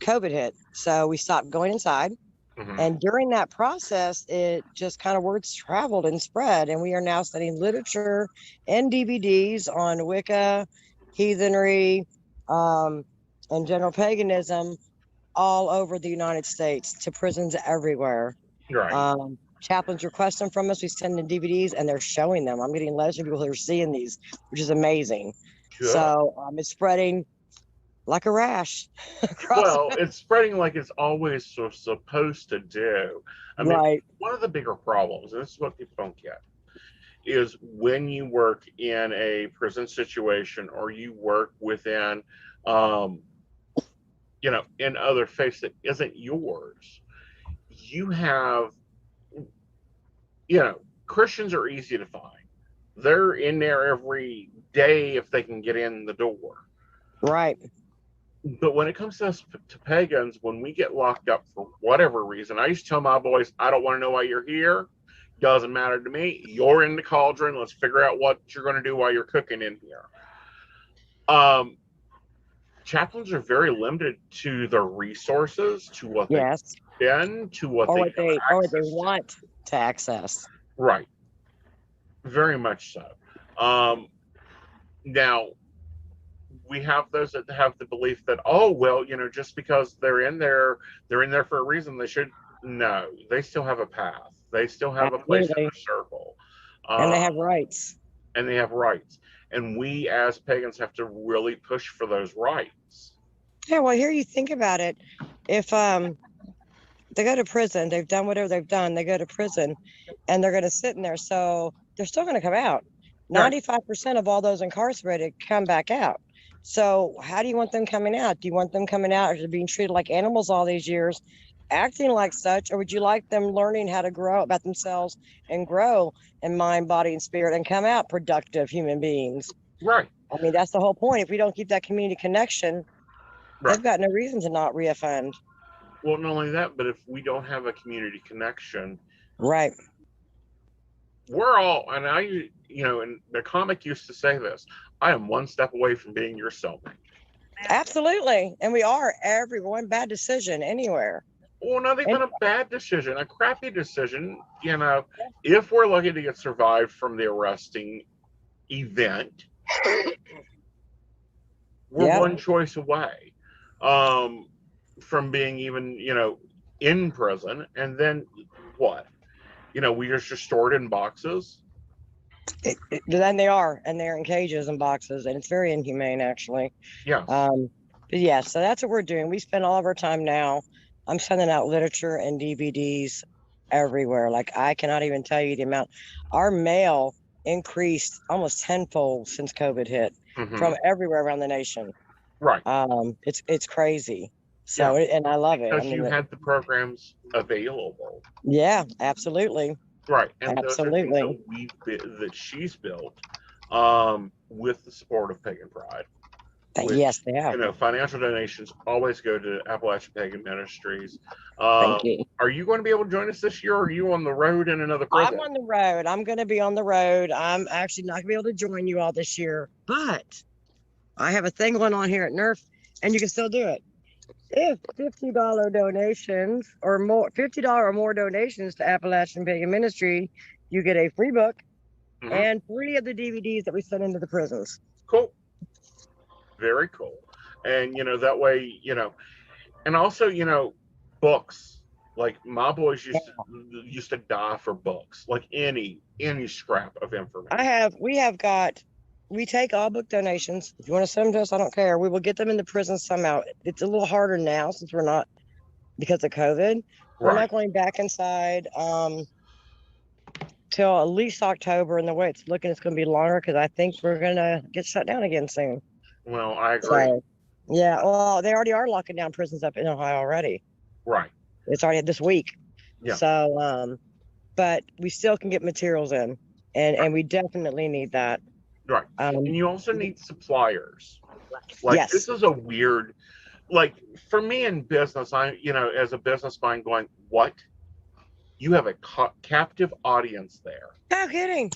S3: COVID hit. So we stopped going inside. Mm-hmm. And during that process, it just kind of words traveled and spread. And we are now studying literature and DVDs on Wicca, heathenry, and general paganism all over the United States to prisons everywhere.
S1: Right.
S3: Chaplains request them from us. We send them DVDs and they're showing them. I'm getting letters from people who are seeing these, which is amazing. Good. So it's spreading like a rash.
S1: Well, it's spreading like it's always supposed to do. I mean, right. One of the bigger problems, and this is what people don't get, is when you work in a prison situation or you work within, in other faiths that isn't yours, you have, Christians are easy to find. They're in there every day if they can get in the door.
S3: Right.
S1: But when it comes to us, to pagans, when we get locked up for whatever reason, I used to tell my boys, I don't want to know why you're here. Doesn't matter to me. You're in the cauldron. Let's figure out what you're going to do while you're cooking in here. Chaplains are very limited to their resources, to what they spend, to what they
S3: want to access.
S1: Right. Very much so. Now, we have those that have the belief that, just because they're in there for a reason. They should. No, they still have a path. They still have a place in their circle.
S3: And they have rights.
S1: And we as pagans have to really push for those rights.
S3: Yeah, well, here you think about it. If they go to prison, they've done whatever they've done, they go to prison, and they're going to sit in there. So they're still going to come out. 95% of all those incarcerated come back out. So how do you want them coming out? Do you want them coming out after being treated like animals all these years acting like such, or would you like them learning how to grow about themselves and grow in mind, body, and spirit and come out productive human beings?
S1: Right.
S3: I mean, that's the whole point. If we don't keep that community connection,
S1: Right.
S3: they've got no reason to not reoffend.
S1: Well, not only that, but if we don't have a community connection,
S3: Right.
S1: we're all, and and the comic used to say this, I am one step away from being your cellmate.
S3: Absolutely. And we are every one bad decision anywhere.
S1: Well, not even a bad decision, a crappy decision, if we're lucky to get survived from the arresting event, we're one choice away from being even, in prison. And then what? We just stored in boxes.
S3: Then they are, and they're in cages and boxes, and it's very inhumane, actually.
S1: Yeah.
S3: But yeah, so that's what we're doing. We spend all of our time now. I'm sending out literature and DVDs everywhere. Like, I cannot even tell you the amount. Our mail increased almost tenfold since COVID hit from everywhere around the nation.
S1: Right.
S3: It's crazy. So, and I love it.
S1: Because you had the programs available.
S3: Yeah, absolutely.
S1: Right. And
S3: absolutely.
S1: That she's built with the support of Pagan Pride. Which,
S3: yes, they have.
S1: Financial donations always go to Appalachian Pagan Ministries.
S3: Thank you.
S1: Are you going to be able to join us this year, or are you on the road in another prison?
S3: I'm on the road. I'm going to be on the road. I'm actually not going to be able to join you all this year, but I have a thing going on here at NERF, and you can still do it. If $50 donations or more, $50 or more donations to Appalachian Pagan Ministry, you get a free book and 3 of the DVDs that we send into the prisons.
S1: Cool. Very cool. And, that way, and also, books. Like, my boys used to die for books, like any scrap of information.
S3: We take all book donations. If you want to send them to us, I don't care. We will get them in the prison somehow. It's a little harder now since we're not, because of COVID. We're not going back inside till at least October. And the way it's looking, it's going to be longer because I think we're going to get shut down again soon.
S1: Well, I agree.
S3: So, yeah, well, they already are locking down prisons up in Ohio already.
S1: Right.
S3: It's already this week.
S1: Yeah.
S3: So, but we still can get materials in, and we definitely need that.
S1: Right. And you also need suppliers. Like, this is a weird, like, for me in business, as a business mind going, what? You have a captive audience there.
S3: No kidding.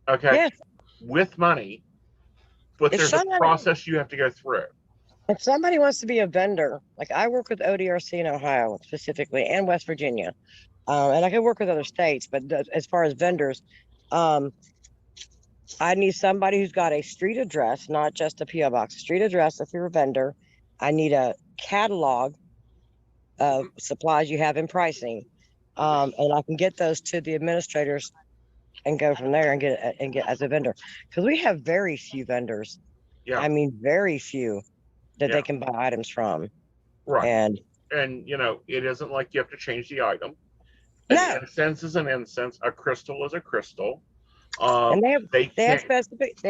S1: Okay.
S3: Yes.
S1: With money, but there's a process you have to go through.
S3: If somebody wants to be a vendor, like I work with ODRC in Ohio specifically and West Virginia, and I can work with other states, but as far as vendors, I need somebody who's got a street address, not just a P.O. box. Street address if you're a vendor. I need a catalog of supplies you have in pricing, and I can get those to the administrators and go from there and get as a vendor, because we have very few vendors.
S1: Yeah.
S3: I mean, very few that they can buy items from.
S1: Right.
S3: And
S1: it isn't like you have to change the item.
S3: No.
S1: An incense is an incense. A crystal is a crystal.
S3: And they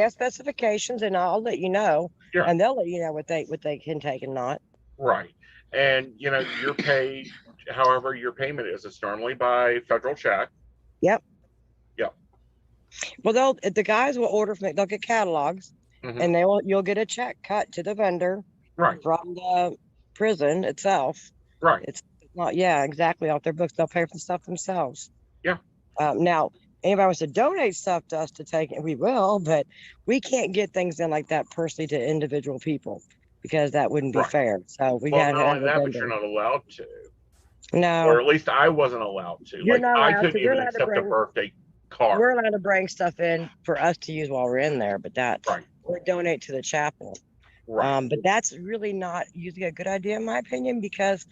S3: have specifications, and I'll let you know.
S1: Yeah.
S3: And they'll let you know what they can take and not.
S1: Right. And you're paid however your payment is. It's normally by federal check.
S3: Yep.
S1: Yep.
S3: Well, the guys will order from it. They'll get catalogs, and you'll get a check cut to the vendor.
S1: Right.
S3: From the prison itself.
S1: Right.
S3: It's not exactly off their books. They'll pay for the stuff themselves.
S1: Yeah.
S3: Now, anybody wants to donate stuff to us to take, we will, but we can't get things in like that personally to individual people, because that wouldn't be fair. So we got to have that,
S1: but you're not allowed to.
S3: No.
S1: Or at least I wasn't allowed to.
S3: You're not allowed
S1: I couldn't even accept a birthday card.
S3: We're allowed to bring stuff in for us to use while we're in there, but that's or donate to the chapel.
S1: Right.
S3: But that's really not usually a good idea, in my opinion, because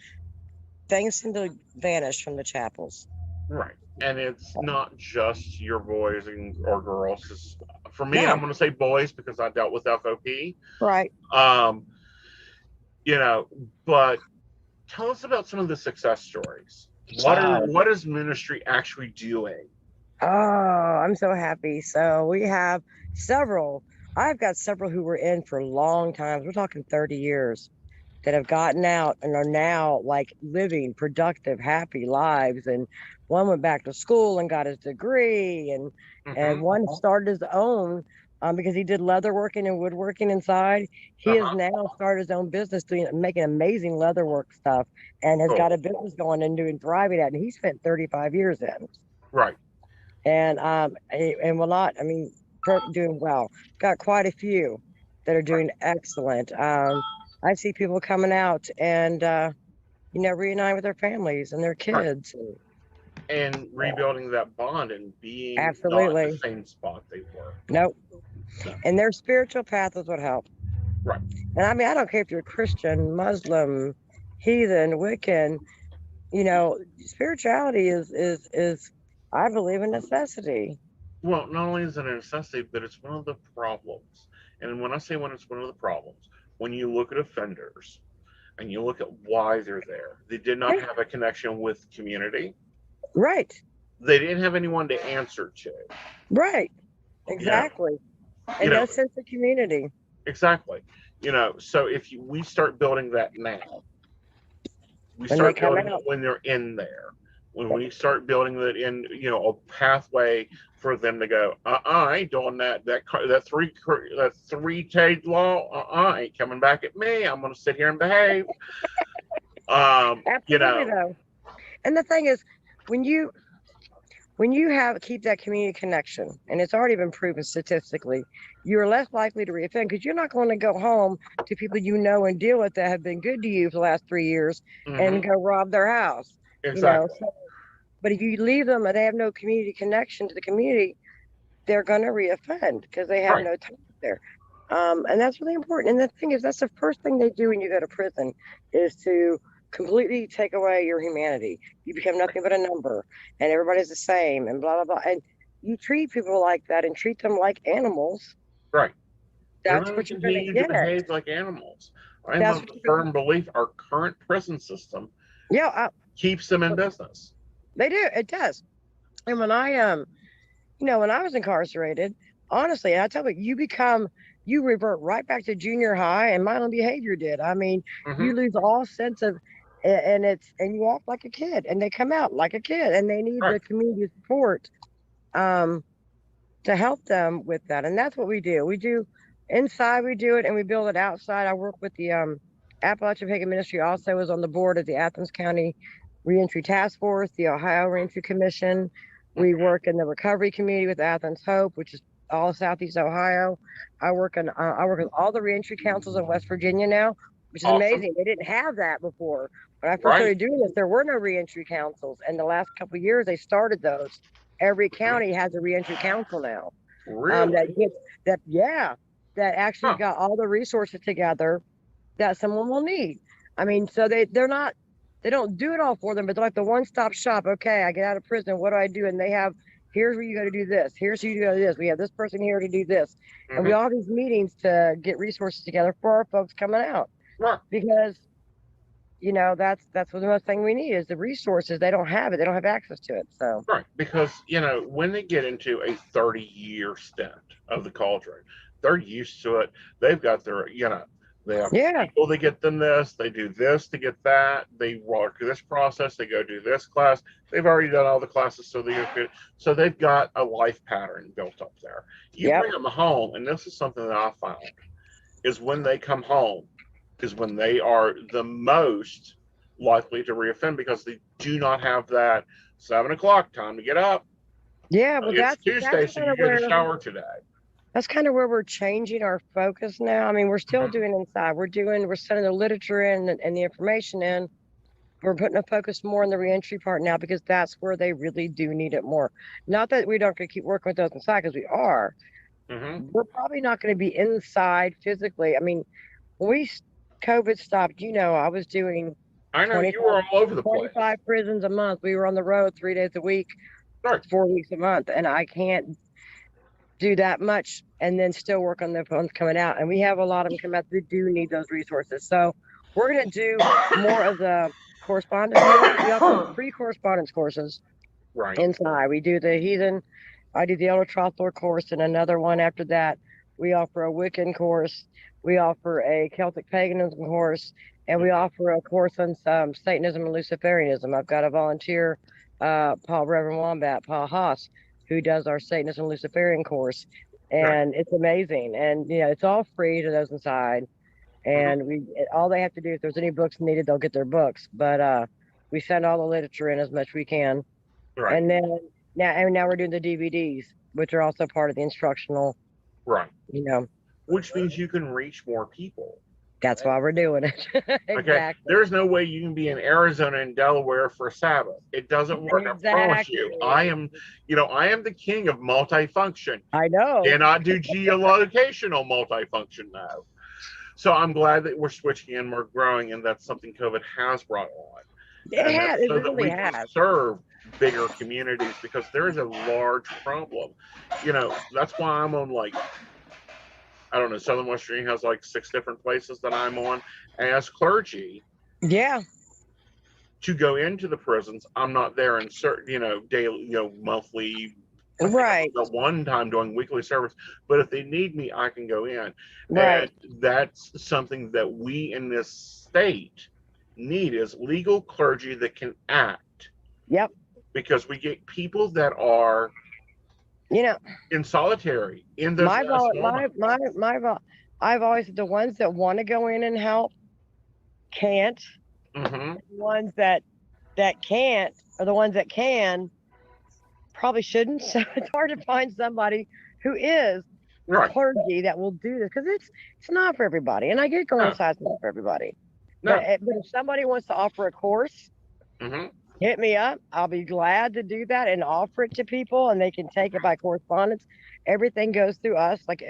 S3: things tend to vanish from the chapels.
S1: Right. And it's not just your boys or girls. For me, I'm going to say boys because I dealt with FOP.
S3: Right.
S1: But tell us about some of the success stories. What is ministry actually doing?
S3: Oh, I'm so happy. So we have several. I've got several who were in for long times. We're talking 30 years. that have gotten out and are now like living productive, happy lives. And one went back to school and got his degree, and one started his own because he did leather working and woodworking inside. He has now started his own business making amazing leatherwork stuff, and has got a business going and doing thriving at. And he spent 35 years in.
S1: Right.
S3: And will not. I mean, doing well. Got quite a few that are doing excellent. I see people coming out and reunite with their families and their kids.
S1: And rebuilding that bond and being
S3: Absolutely.
S1: not in the same spot they were.
S3: Nope. No. And their spiritual path is what helps.
S1: Right.
S3: And I mean, I don't care if you're Christian, Muslim, heathen, Wiccan. Spirituality is I believe, a necessity.
S1: Well, not only is it a necessity, but it's one of the problems. And when I say when it's one of the problems, when you look at offenders and you look at why they're there, they did not have a connection with community.
S3: Right.
S1: They didn't have anyone to answer to.
S3: Right. Exactly. And no sense of community.
S1: Exactly. So if we start building that now, we start building it when they're in there. When we start building that in, a pathway for them to go, I ain't doing that three tade law. I ain't coming back at me. I'm going to sit here and behave.
S3: Absolutely, though. And the thing is, when you keep that community connection, and it's already been proven statistically, you're less likely to reoffend because you're not going to go home to people and deal with that have been good to you for the last 3 years and go rob their house.
S1: Exactly.
S3: But if you leave them and they have no community connection to the community, they're going to reoffend because they have no time there. And that's really important. And the thing is, that's the first thing they do when you go to prison is to completely take away your humanity. You become nothing but a number, and everybody's the same, and blah, blah, blah. And you treat people like that and treat them like animals.
S1: Right.
S3: That's what you're going to get.
S1: Behave like animals. I have a firm belief our current prison system keeps them in business.
S3: They do. It does. And when I, when I was incarcerated, honestly, I tell you, you revert right back to junior high, and my own behavior did. I mean, you lose all sense of, and you act like a kid, and they come out like a kid, and they need the community support, to help them with that. And that's what we do. We do inside, we do it, and we build it outside. I work with the Appalachian Pagan Ministry. Also was on the board of the Athens County Reentry Task Force, the Ohio Reentry Commission. We work in the recovery community with Athens Hope, which is all Southeast Ohio. I work with all the reentry councils in West Virginia now, which is amazing. They didn't have that before. When I first started doing this, there were no reentry councils. And the last couple of years, they started those. Every county has a reentry council now.
S1: Really?
S3: That actually got all the resources together that someone will need. I mean, so they don't do it all for them, but they're like the one-stop shop. Okay, I get out of prison. What do I do? And they have, here's where you got to do this. Here's who you do this. We have this person here to do this. And we all have these meetings to get resources together for our folks coming out. Because, that's what the most thing we need is the resources. They don't have it. They don't have access to it. So
S1: because, when they get into a 30-year stint of the cauldron, they're used to it. They've got their, they have people that get them this, they do this to get that, they walk through this process, they go do this class. They've already done all the classes, so they've got a life pattern built up there. You bring them home, and this is something that I found, is when they come home, is when they are the most likely to reoffend because they do not have that 7 o'clock time to get up.
S3: Yeah, well,
S1: it's Tuesday, so you get a shower today.
S3: That's kind of where we're changing our focus now. I mean, we're still doing inside. We're sending the literature in and the information in. We're putting a focus more on the reentry part now because that's where they really do need it more. Not that we don't keep working with those inside, because we are. We're probably not going to be inside physically. I mean, when COVID stopped, I was doing.
S1: I know you were all over the place.
S3: 25 prisons a month. We were on the road 3 days a week, 4 weeks a month, and I can't do that much and then still work on the phones coming out. And we have a lot of them come out that do need those resources. So we're going to do more of the correspondence. We offer free correspondence courses inside. We do the heathen. I do the Elder Trothler course, and another one after that. We offer a Wiccan course. We offer a Celtic paganism course, and we offer a course on some Satanism and Luciferianism. I've got a volunteer, Paul Reverend Wombat, Paul Haas, who does our Satanism and Luciferian course,
S1: Right.
S3: and it's amazing. And it's all free to those inside. And all they have to do, if there's any books needed, they'll get their books. But we send all the literature in as much we can.
S1: Right.
S3: And then now we're doing the DVDs, which are also part of the instructional.
S1: Right.
S3: Which
S1: means you can reach more people.
S3: That's why we're doing it. Exactly.
S1: Okay. There's no way you can be in Arizona and Delaware for Sabbath. It doesn't work.
S3: Exactly.
S1: I promise you. I am the king of multifunction.
S3: I know.
S1: And I do geolocational multifunction now. So I'm glad that we're switching and we're growing, and that's something COVID has brought on.
S3: It really
S1: that we
S3: has.
S1: can serve bigger communities, because there is a large problem. That's why I'm on, like, I don't know, Southern West Virginia has like 6 different places that I'm on as clergy.
S3: Yeah.
S1: To go into the prisons, I'm not there in certain, daily, monthly.
S3: Right.
S1: At one time doing weekly service, but if they need me, I can go in.
S3: Right.
S1: And that's something that we in this state need, is legal clergy that can act.
S3: Yep.
S1: Because we get people that are, in solitary in those.
S3: I've always said the ones that want to go in and help can't.
S1: Mm-hmm.
S3: The ones that can't, or the ones that can, probably shouldn't. So it's hard to find somebody who is clergy that will do this, because it's not for everybody. And I get going inside, it's not for everybody. No. But if somebody wants to offer a course, hit me up. I'll be glad to do that and offer it to people, and they can take it by correspondence. Everything goes through us. Like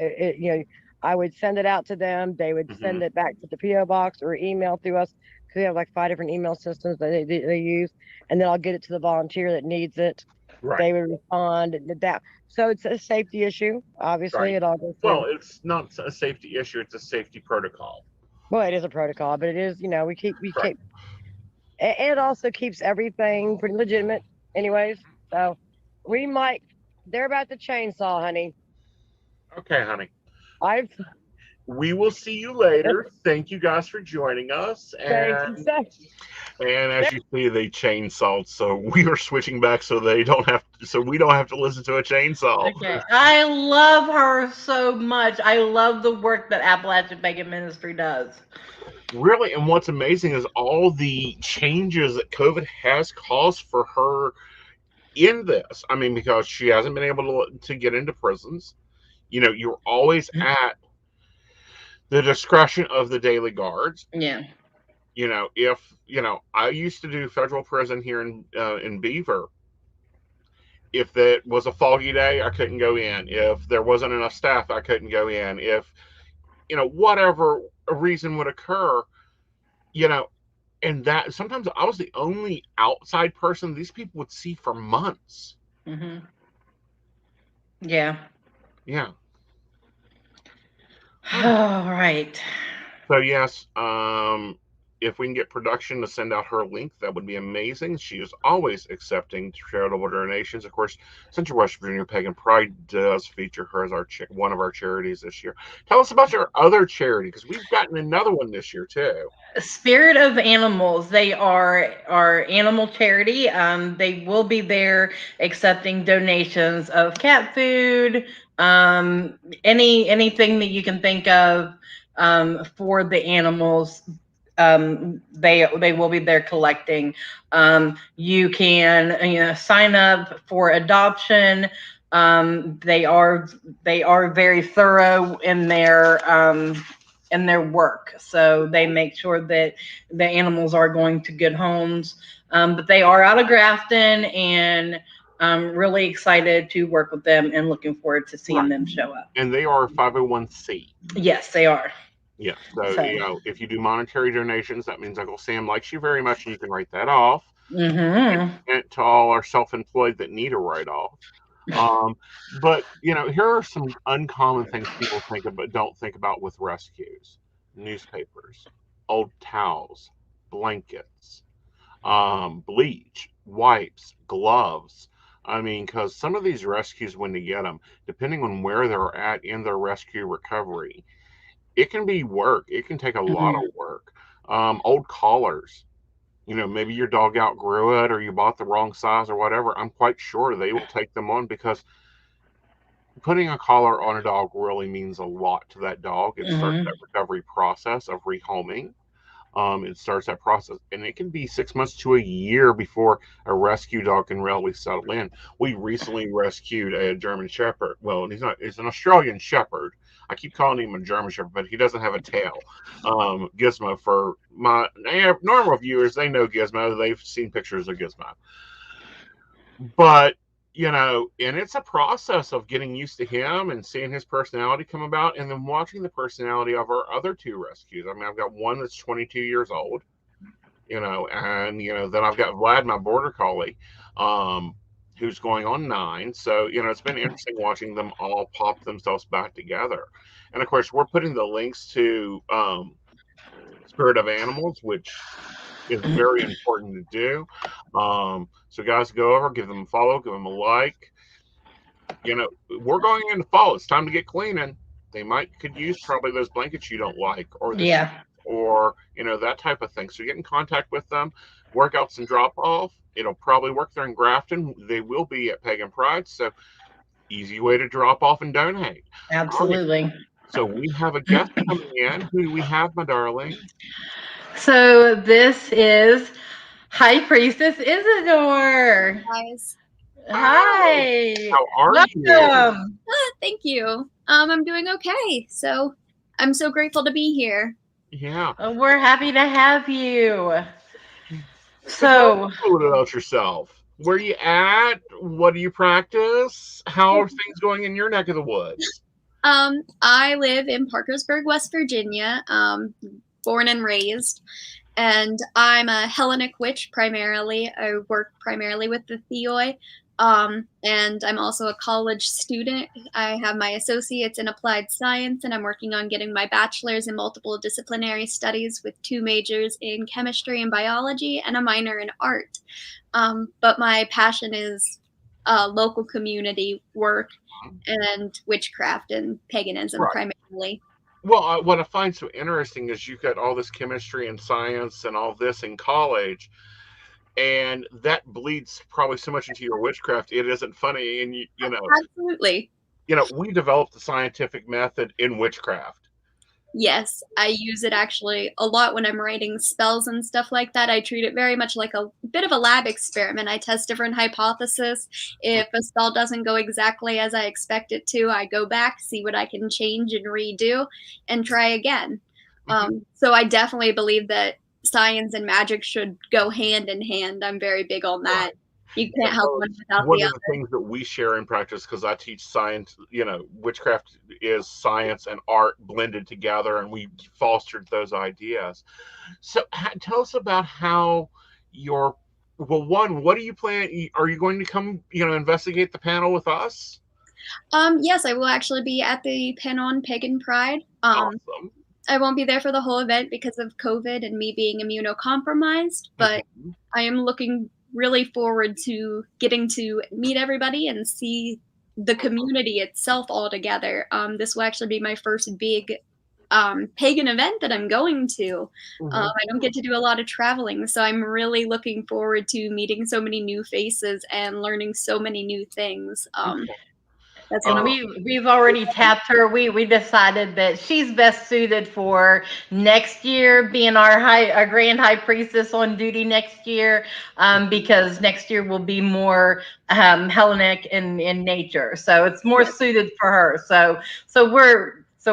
S3: I would send it out to them. They would send it back to the PO box or email through us, because we have like 5 different email systems that they use, and then I'll get it to the volunteer that needs it. Right. They would respond to that. So it's a safety issue. Obviously, it all goes through.
S1: Well, it's not a safety issue; it's a safety protocol.
S3: Well, it is a protocol, but it is, we keep. It also keeps everything pretty legitimate, anyways. So they're about to chainsaw, honey.
S1: Okay, honey.
S3: We
S1: will see you later. Thank you guys for joining us. And as you see, they chainsawed, so we are switching back so we don't have to listen to a chainsaw.
S2: Okay. I love her so much. I love the work that Appalachian Pagan Ministry does.
S1: Really, and what's amazing is all the changes that COVID has caused for her in this. I mean, because she hasn't been able to get into prisons. You're always at the discretion of the daily guards.
S2: Yeah.
S1: If I used to do federal prison here in Beaver. If it was a foggy day, I couldn't go in. If there wasn't enough staff, I couldn't go in. If whatever a reason would occur, and that sometimes I was the only outside person these people would see for months.
S2: Mm-hmm. Yeah.
S1: Yeah.
S2: All right.
S1: So yes, if we can get production to send out her link, that would be amazing. She is always accepting charitable donations. Of course, Central West Virginia Pagan Pride does feature her as one of our charities this year. Tell us about your other charity, because we've gotten another one this year too.
S2: Spirit of Animals. They are our animal charity. They will be there accepting donations of cat food, anything that you can think of for the animals. They will be there collecting. You can sign up for adoption. They are very thorough in their work, so they make sure that the animals are going to good homes. But they are out of Grafton, and I'm really excited to work with them and looking forward to seeing them show up.
S1: And they are 501c.
S2: Yes, they are.
S1: Yeah, so if you do monetary donations, that means Uncle Sam likes you very much, and you can write that off.
S2: Mm-hmm.
S1: And to all our self-employed that need a write-off. But here are some uncommon things people don't think about with rescues: newspapers, old towels, blankets, bleach, wipes, gloves. I mean, because some of these rescues, when you get them, depending on where they're at in their rescue recovery, it can be work. It can take a lot of work. Old collars. Maybe your dog outgrew it or you bought the wrong size or whatever. I'm quite sure they will take them on because putting a collar on a dog really means a lot to that dog. It starts
S2: Mhm.
S1: that recovery process of rehoming. It starts that process, and it can be 6 months to a year before a rescue dog can really settle in. We recently rescued a German Shepherd. Well, he's not, he's an Australian Shepherd. I keep calling him a German Shepherd, but he doesn't have a tail. Gizmo, for my normal viewers, they know Gizmo. They've seen pictures of Gizmo. But and it's a process of getting used to him and seeing his personality come about, and then watching the personality of our other two rescues. I mean, I've got one that's 22 years old, and then I've got Vlad, my border collie, who's going on 9. So it's been interesting watching them all pop themselves back together. And of course, we're putting the links to Spirit of Animals, which is very important to do. So guys, go over, give them a follow, give them a like. We're going into fall. It's time to get cleaning. They could use probably those blankets you don't like, or the sheets,
S2: Yeah.
S1: or that type of thing. So get in contact with them. Workouts and drop off. It'll probably work there in Grafton. They will be at Pagan Pride. So easy way to drop off and donate.
S2: Absolutely.
S1: So we have a guest coming in. Who do we have, my darling?
S2: So this is High Priestess Isidore.
S4: Guys.
S2: Hi.
S1: How are you?
S2: Welcome.
S4: Thank you. I'm doing okay. So I'm so grateful to be here.
S1: Yeah.
S2: We're happy to have you.
S1: So tell us a little bit about yourself. Where are you at? What do you practice? How are things going in your neck of the woods?
S4: I live in Parkersburg, West Virginia, born and raised, and I'm a Hellenic witch primarily. I work primarily with the Theoi, and I'm also a college student. I have my associates in applied science, and I'm working on getting my bachelor's in multiple disciplinary studies with 2 majors in chemistry and biology and a minor in art. But my passion is local community work and witchcraft and paganism primarily.
S1: Well, what I find so interesting is you've got all this chemistry and science and all this in college, and that bleeds probably so much into your witchcraft. It isn't funny, and
S4: Absolutely.
S1: We developed the scientific method in witchcraft.
S4: Yes, I use it actually a lot when I'm writing spells and stuff like that. I treat it very much like a bit of a lab experiment. I test different hypotheses. If a spell doesn't go exactly as I expect it to, I go back, see what I can change and redo, and try again. So I definitely believe that science and magic should go hand in hand. I'm very big on that. You can't help one without
S1: one
S4: the
S1: of
S4: other.
S1: the things that we share in practice, because I teach science, witchcraft is science and art blended together, and we fostered those ideas. So tell us about how what do you plan? Are you going to come investigate the panel with us?
S4: Yes, I will actually be at the panel on Pagan Pride.
S1: Awesome.
S4: I won't be there for the whole event because of COVID and me being immunocompromised, but I am looking really forward to getting to meet everybody and see the community itself all together. This will actually be my first big pagan event that I'm going to. I don't get to do a lot of traveling, so I'm really looking forward to meeting so many new faces and learning so many new things. That's
S2: And we've already tapped her. We decided that she's best suited for next year, being our grand high priestess on duty next year, because next year will be more Hellenic in nature. So it's more suited for her. So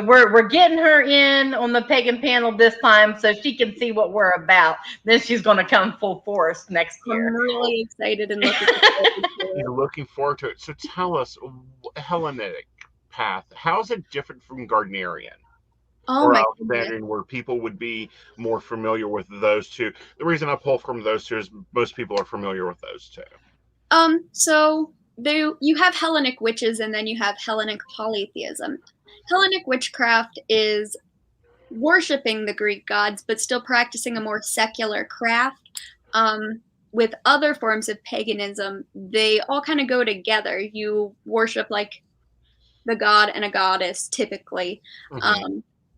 S2: we're getting her in on the pagan panel this time so she can see what we're about. Then she's going to come full force next year.
S4: I'm really excited and looking forward to it.
S1: You're looking forward to it. So tell us, Hellenic path, how is it different from Gardnerian?
S4: Oh my goodness.
S1: Where people would be more familiar with those two. The reason I pull from those two is most people are familiar with those two.
S4: So you have Hellenic witches and then you have Hellenic polytheism. Hellenic witchcraft is worshiping the Greek gods, but still practicing a more secular craft. With other forms of paganism, they all kind of go together. You worship like the god and a goddess typically.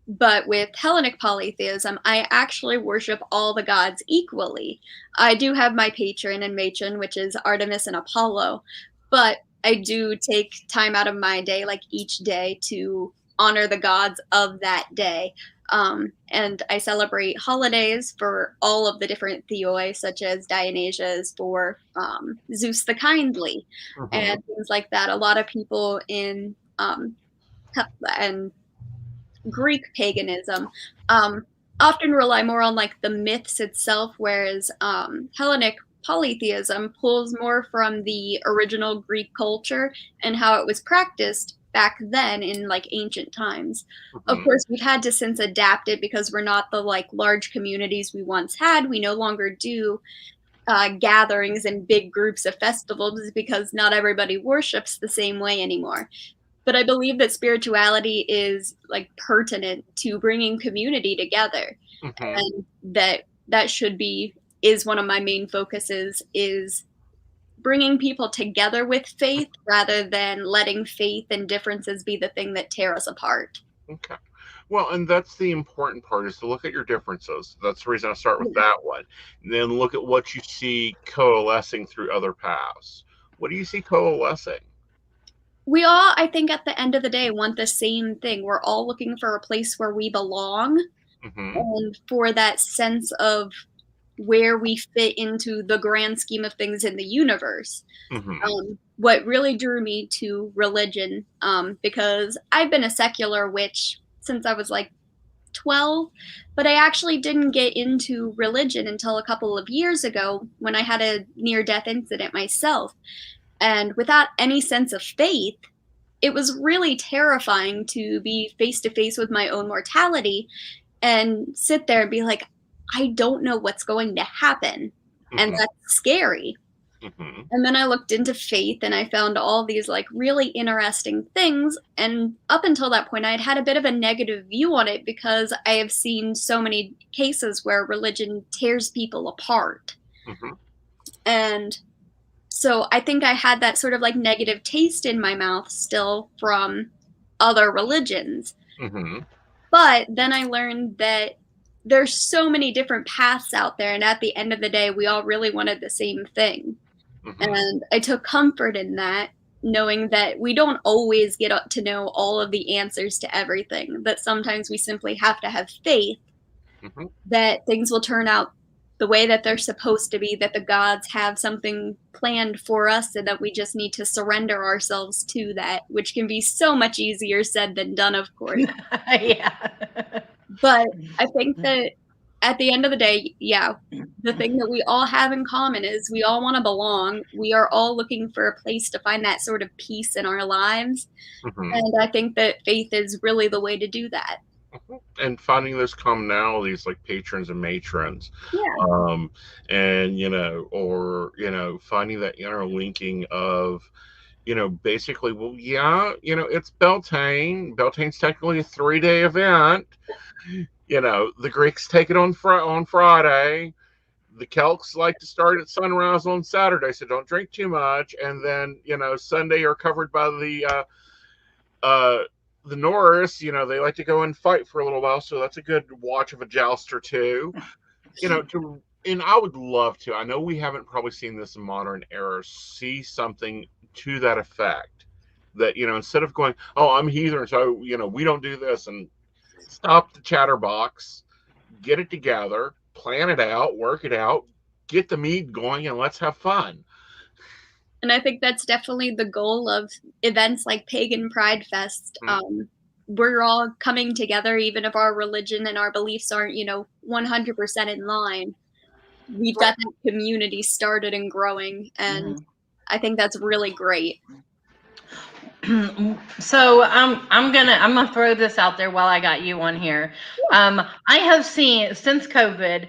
S4: But with Hellenic polytheism, I actually worship all the gods equally. I do have my patron and matron, which is Artemis and Apollo, but I do take time out of my day, like each day, to honor the gods of that day. And I celebrate holidays for all of the different theoi, such as Dionysia's for Zeus the Kindly, and things like that. A lot of people in and Greek paganism often rely more on like the myths itself, whereas Hellenic polytheism pulls more from the original Greek culture and how it was practiced back then in like ancient times. Of course, we've had to since adapt it because we're not the like large communities we once had. We no longer do gatherings and big groups of festivals because not everybody worships the same way anymore. But I believe that spirituality is like pertinent to bringing community together, and that should be is one of my main focuses, is bringing people together with faith rather than letting faith and differences be the thing that tear us apart.
S1: Okay. Well, and that's the important part, is to look at your differences. That's the reason I start with that one. And then look at what you see coalescing through other paths. What do you see coalescing?
S4: We all, I think, at the end of the day, want the same thing. We're all looking for a place where we belong, and for that sense of where we fit into the grand scheme of things in the universe. What really drew me to religion, because I've been a secular witch since I was like 12, but I actually didn't get into religion until a couple of years ago when I had a near-death incident myself. And without any sense of faith, it was really terrifying to be face to face with my own mortality and sit there and be like, I don't know what's going to happen. And that's scary. And then I looked into faith and I found all these like really interesting things. And up until that point, I had had a bit of a negative view on it because I have seen so many cases where religion tears people apart. And so I think I had that sort of like negative taste in my mouth still from other religions. But then I learned that there's so many different paths out there, and at the end of the day, we all really wanted the same thing. And I took comfort in that, knowing that we don't always get to know all of the answers to everything, that sometimes we simply have to have faith that things will turn out the way that they're supposed to be, that the gods have something planned for us, and that we just need to surrender ourselves to that, which can be so much easier said than done, of course. But I think that at the end of the day, the thing that we all have in common is we all want to belong. We are all looking for a place to find that sort of peace in our lives. And I think that faith is really the way to do that.
S1: And finding those commonalities like patrons and matrons, and finding that interlinking of, basically, well, it's Beltane. Beltane's technically a 3-day event. The Greeks take it on Friday. The Celts like to start at sunrise on Saturday, so don't drink too much. And then, Sunday are covered by the Norse. They like to go and fight for a little while, so that's a good watch of a joust or two. And I would love to. I know we haven't probably seen this in modern era. See something to that effect. That instead of going, oh, I'm heathen, so we don't do this, and stop the chatterbox, get it together, plan it out, work it out, get the mead going, and let's have fun.
S4: And I think that's definitely the goal of events like Pagan Pride Fest. We're all coming together, even if our religion and our beliefs aren't, 100% in line. We've got that community started and growing, and I think that's really great.
S2: So I'm gonna throw this out there while I got you on here. I have seen since COVID,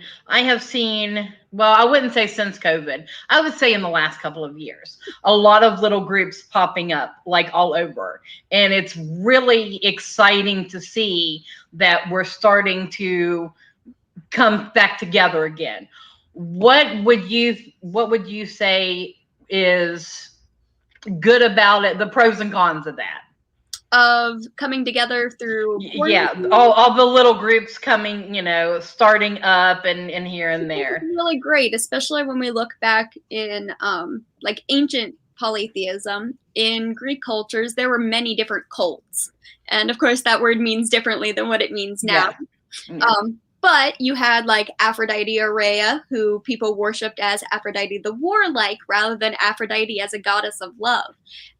S2: well, I wouldn't say since COVID, I would say in the last couple of years, a lot of little groups popping up like all over. And it's really exciting to see that we're starting to come back together again. What would you say is good about it, the pros and cons of that?
S4: of coming together through
S2: Yeah, all the little groups coming, starting up and here and there.
S4: Really great, especially when we look back in like ancient polytheism. In Greek cultures, there were many different cults, and of course that word means differently than what it means now.
S2: Yeah.
S4: But you had like Aphrodite Aurea, who people worshipped as Aphrodite the warlike rather than Aphrodite as a goddess of love.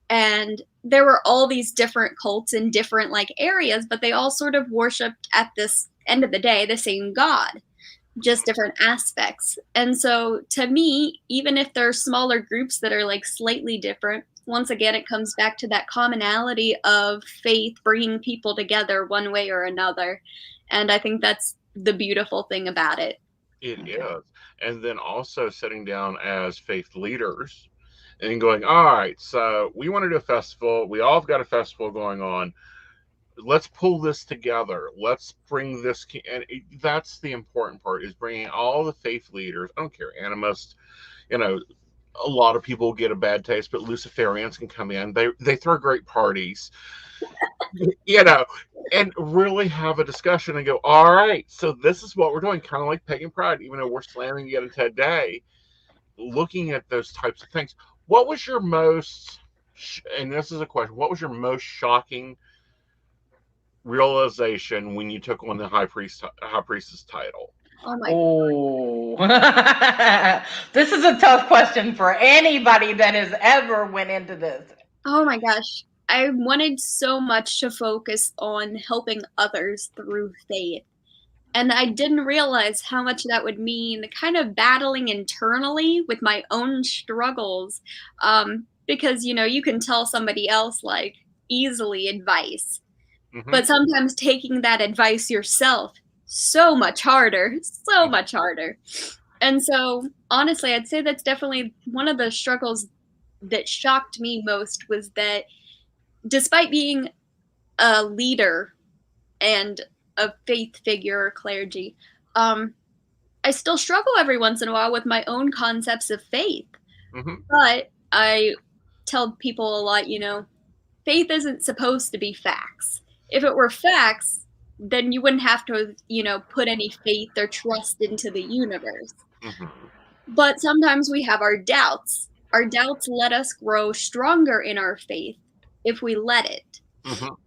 S4: And there were all these different cults in different like areas, but they all sort of worshipped at this end of the day the same god, just different aspects. And so to me, even if there are smaller groups that are like slightly different, once again it comes back to that commonality of faith bringing people together one way or another. And I think that's the beautiful thing about it.
S1: It is. And then also sitting down as faith leaders and going, all right, so we want to do a festival. We all have got a festival going on. Let's pull this together. Let's bring this. And that's the important part, is bringing all the faith leaders. I don't care, animists, a lot of people get a bad taste, but Luciferians can come in. They throw great parties, and really have a discussion and go, all right, so this is what we're doing, kind of like Pagan Pride, even though we're slamming it today, looking at those types of things. What was your most, and this is a question, what was your most shocking realization when you took on the high priestess title?
S4: Oh my
S2: God. This is a tough question for anybody that has ever went into this.
S4: Oh my gosh. I wanted so much to focus on helping others through faith. And I didn't realize how much that would mean kind of battling internally with my own struggles. Because, you can tell somebody else like easily advice, but sometimes taking that advice yourself, so much harder. And so honestly, I'd say that's definitely one of the struggles that shocked me most, was that despite being a leader and a faith figure or clergy, I still struggle every once in a while with my own concepts of faith. But I tell people a lot, faith isn't supposed to be facts. If it were facts, then you wouldn't have to, put any faith or trust into the universe. But sometimes we have our doubts. Our doubts let us grow stronger in our faith if we let it.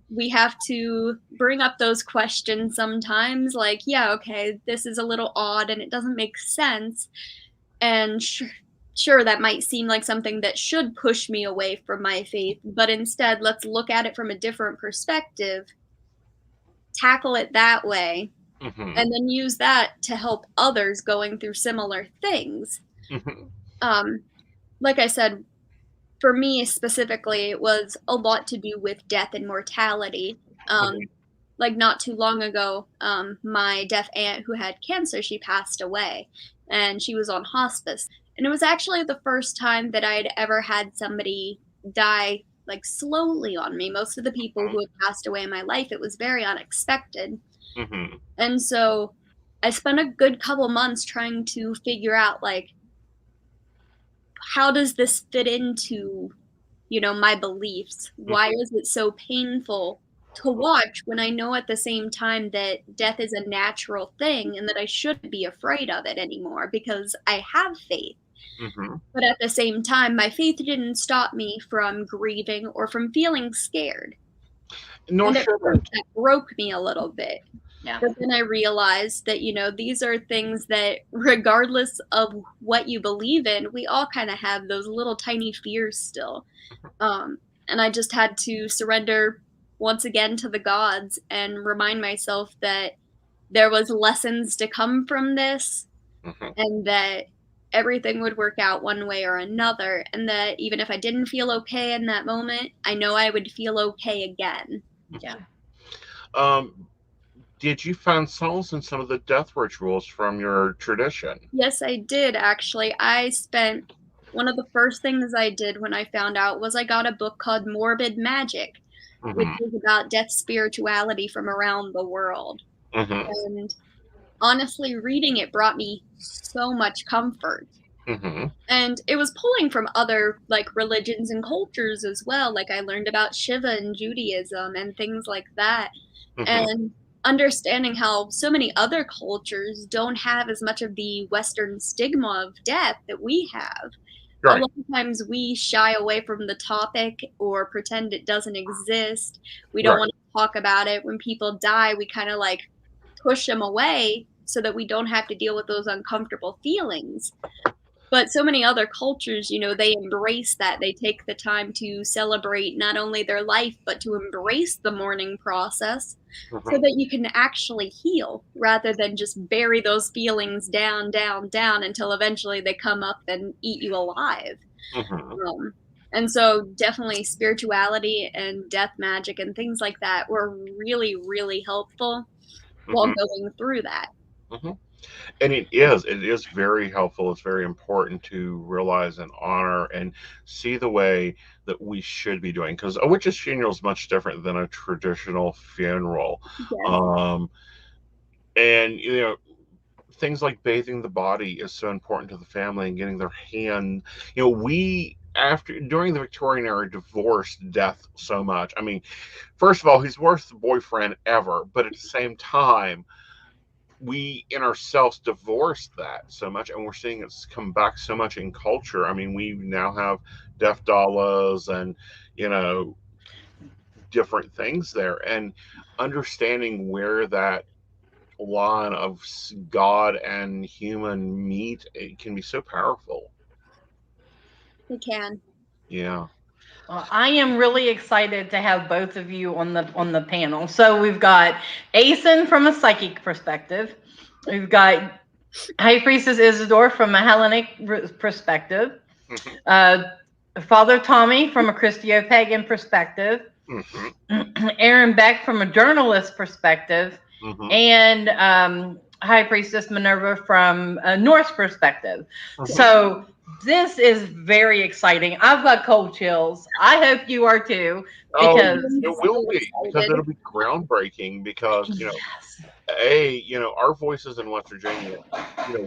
S4: We have to bring up those questions sometimes, like, yeah, okay, this is a little odd and it doesn't make sense. And sure, that might seem like something that should push me away from my faith, but instead, let's look at it from a different perspective, tackle it that way, and then use that to help others going through similar things. Like I said, for me specifically, it was a lot to do with death and mortality. Like not too long ago, my deaf aunt who had cancer, she passed away, and she was on hospice. And it was actually the first time that I had ever had somebody die like slowly on me. Most of the people who had passed away in my life, it was very unexpected. And so I spent a good couple months trying to figure out, like, how does this fit into, my beliefs? Why is it so painful to watch when I know at the same time that death is a natural thing and that I shouldn't be afraid of it anymore because I have faith? But at the same time, my faith didn't stop me from grieving or from feeling scared.
S1: Nor should it.
S4: That broke me a little bit.
S2: Yeah.
S4: But then I realized that, these are things that regardless of what you believe in, we all kind of have those little tiny fears still. And I just had to surrender once again to the gods and remind myself that there was lessons to come from this, and that everything would work out one way or another, and that even if I didn't feel okay in that moment, I know I would feel okay again.
S2: Yeah.
S1: Did you find solace in some of the death rituals from your tradition?
S4: Yes, I did, actually. One of the first things I did when I found out was I got a book called Morbid Magic, which is about death spirituality from around the world. And honestly, reading it brought me so much comfort.
S1: Mm-hmm.
S4: And it was pulling from other like religions and cultures as well. Like I learned about Shiva and Judaism and things like that.
S1: Mm-hmm.
S4: And understanding how so many other cultures don't have as much of the Western stigma of death that we have. A
S1: Right.
S4: lot of times we shy away from the topic or pretend it doesn't exist. We don't
S1: Right.
S4: want to talk about it. When people die, we kind of like push them away so that we don't have to deal with those uncomfortable feelings. But so many other cultures, you know, they embrace that. They take the time to celebrate not only their life, but to embrace the mourning process so
S1: Mm-hmm.
S4: that you can actually heal rather than just bury those feelings down, down, down until eventually they come up and eat you alive.
S1: Mm-hmm.
S4: And so definitely spirituality and death magic and things like that were really, really helpful while
S1: Mm-hmm.
S4: going through that.
S1: Mm-hmm. And it is very helpful. It's very important to realize and honor and see the way that we should be doing, because a witch's funeral is much different than a traditional funeral.
S4: Yes.
S1: And things like bathing the body is so important to the family, and getting their hand. We, after during the Victorian era, divorced death so much. I mean, first of all, he's worst boyfriend ever, but at the same time, we in ourselves divorced that so much, and we're seeing it's come back so much in culture. I mean, we now have deaf dollars and different things there, and understanding where that line of God and human meet, it can be so powerful.
S4: It can.
S1: Yeah.
S2: I am really excited to have both of you on the panel. So we've got Asen from a psychic perspective. We've got High Priestess Isidore from a Hellenic perspective.
S1: Mm-hmm.
S2: Father Tommy from a Christio-Pagan perspective.
S1: Mm-hmm.
S2: Aaron Beck from a journalist perspective.
S1: Mm-hmm.
S2: And High Priestess Minerva from a Norse perspective.
S1: Mm-hmm.
S2: So this is very exciting. I've got cold chills. I hope you are too. Because
S1: it will be, because it'll be groundbreaking, because
S2: yes.
S1: our voices in West Virginia,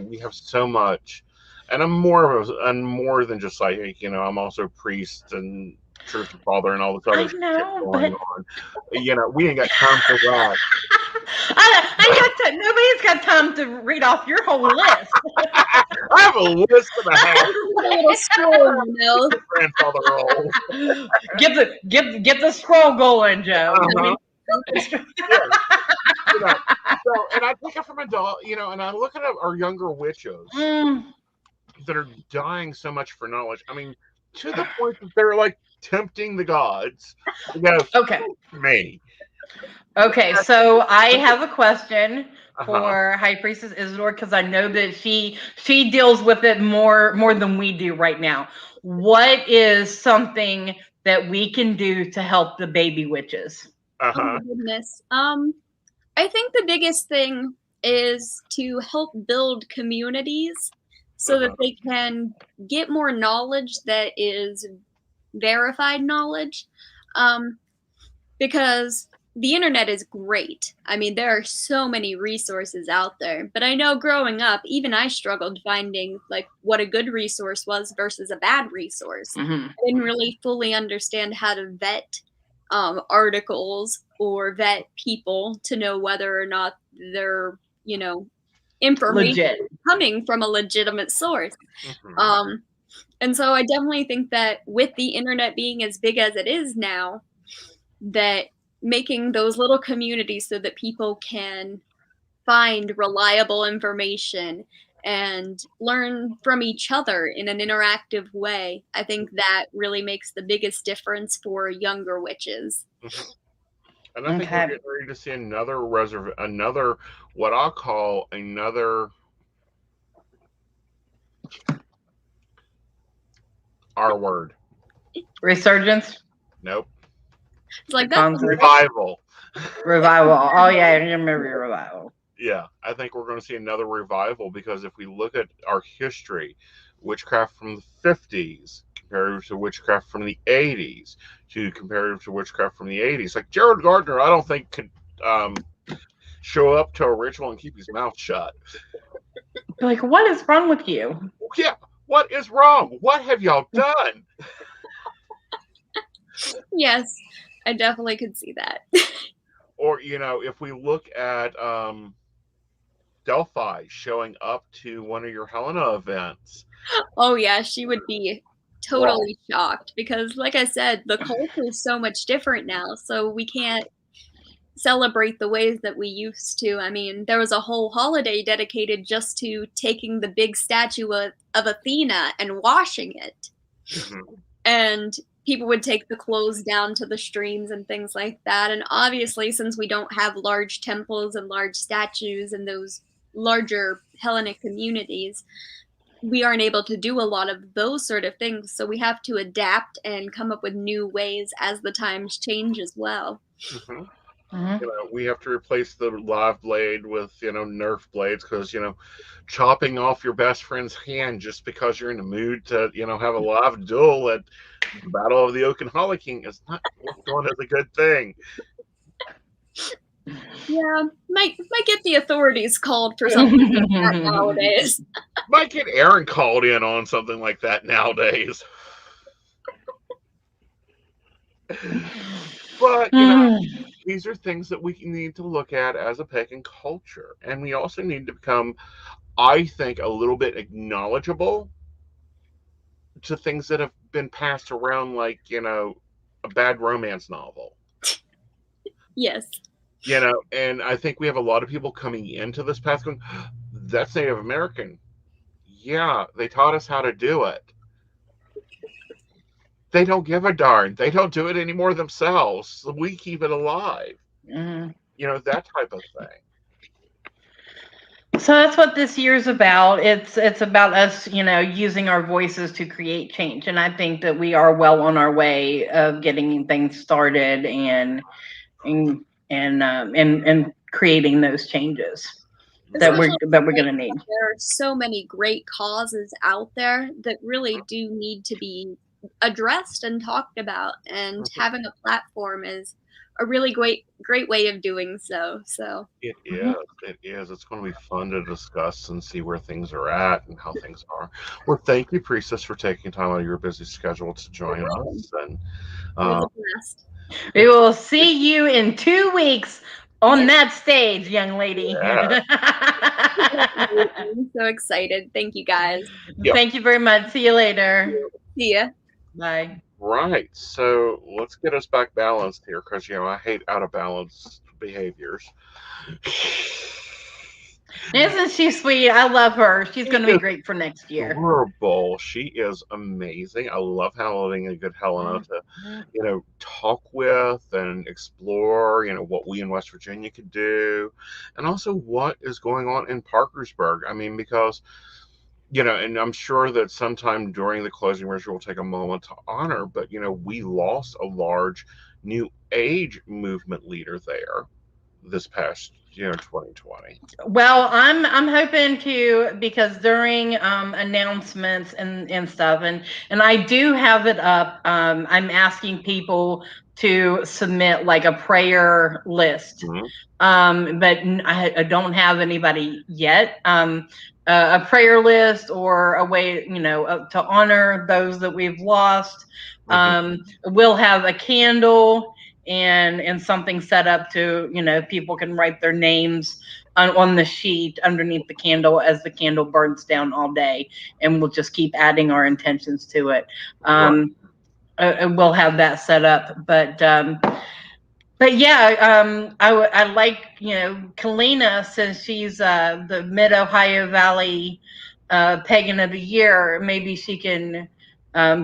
S1: we have so much, and I'm more than just psychic. I'm also priest and church father and all this other shit going on. We ain't got time for that.
S2: Nobody's got time to read off your whole list.
S1: I have a list and a half.
S4: A little scroll,
S1: Grandfather role.
S2: Get the scroll going, Joe.
S1: Uh-huh. So, and I pick up from adult, and I look at our younger witches that are dying so much for knowledge. I mean, to the point that they're like tempting the gods.
S2: Okay.
S1: Me.
S2: Okay, so I have a question for High Priestess Isidore, because I know that she deals with it more than we do right now. What is something that we can do to help the baby witches?
S4: Oh my goodness. I think the biggest thing is to help build communities so that they can get more knowledge that is verified knowledge. Because the internet is great. I mean, there are so many resources out there. But I know growing up, even I struggled finding like what a good resource was versus a bad resource.
S2: Mm-hmm.
S4: I didn't really fully understand how to vet articles or vet people to know whether or not their information is coming from a legitimate source. And so I definitely think that with the internet being as big as it is now, that making those little communities so that people can find reliable information and learn from each other in an interactive way, I think that really makes the biggest difference for younger witches.
S1: And I think we're getting ready to see another what I'll call another R word.
S2: Resurgence?
S1: Nope.
S4: It's like that.
S1: Revival.
S2: Revival. Oh yeah, I remember your revival.
S1: Yeah, I think we're going to see another revival, because if we look at our history, witchcraft from the 50s compared to witchcraft from the 80s compared to witchcraft from the 80s, like Gerald Gardner, I don't think could show up to a ritual and keep his mouth shut.
S2: Like, what is wrong with you?
S1: Yeah, What is wrong? What have y'all done?
S4: Yes, I definitely could see that.
S1: Or, if we look at Delphi showing up to one of your Helena events.
S4: Oh yeah, she would be
S1: Wow.
S4: totally shocked because, like I said, the culture is so much different now. So we can't celebrate the ways that we used to. I mean, there was a whole holiday dedicated just to taking the big statue of Athena and washing it.
S1: Mhm.
S4: And people would take the clothes down to the streams and things like that. And obviously, since we don't have large temples and large statues in those larger Hellenic communities, we aren't able to do a lot of those sort of things. So we have to adapt and come up with new ways as the times change as well.
S1: Mhm.
S2: Mhm.
S1: We have to replace the live blade with, Nerf blades because, chopping off your best friend's hand just because you're in the mood to, have a live duel at the Battle of the Oak and Holly King is not looked on as a good thing.
S4: Yeah, might get the authorities called for something like that nowadays.
S1: Might get Aaron called in on something like that nowadays. But, these are things that we need to look at as a pagan culture. And we also need to become, I think, a little bit acknowledgeable to things that have been passed around like, a bad romance novel.
S4: Yes.
S1: And I think we have a lot of people coming into this path going, that's Native American. Yeah, they taught us how to do it. They don't give a darn. They don't do it anymore themselves. So we keep it alive.
S2: Mhm.
S1: That type of thing.
S2: So that's what this year's about. It's about us, using our voices to create change, and I think that we are well on our way of getting things started and creating those changes that we're going to need.
S4: There are so many great causes out there that really do need to be addressed and talked about, and having a platform is a really great way of doing so. So
S1: It is. It is. It's going to be fun to discuss and see where things are at and how things are. Well, thank you, Priestess, for taking time out of your busy schedule to join us. And
S4: it was a blast.
S2: We will see you in 2 weeks on that stage, young lady.
S1: Yeah.
S4: I'm so excited. Thank you, guys.
S1: Yep.
S2: Thank you very much. See you later.
S4: See ya.
S2: Bye.
S1: Right. So let's get us back balanced here because, I hate out of balance behaviors.
S2: Isn't she sweet? I love her. She's going to be great for next year.
S1: Adorable. She is amazing. I love having a good Helena to, talk with and explore, what we in West Virginia could do, and also what is going on in Parkersburg. I mean, because, and I'm sure that sometime during the closing ritual we'll take a moment to honor, but, we lost a large New Age movement leader there this past 2020.
S2: Well, I'm hoping to, because during announcements and stuff, and I do have it up. I'm asking people to submit like a prayer list.
S1: Mm-hmm.
S2: But I don't have anybody yet. A prayer list or a way, to honor those that we've lost. We'll have a candle and something set up to, people can write their names on the sheet underneath the candle as the candle burns down all day, and we'll just keep adding our intentions to it. We'll have that set up, but yeah, I like, Kalina, since she's the Mid Ohio Valley Pagan of the Year. Maybe she can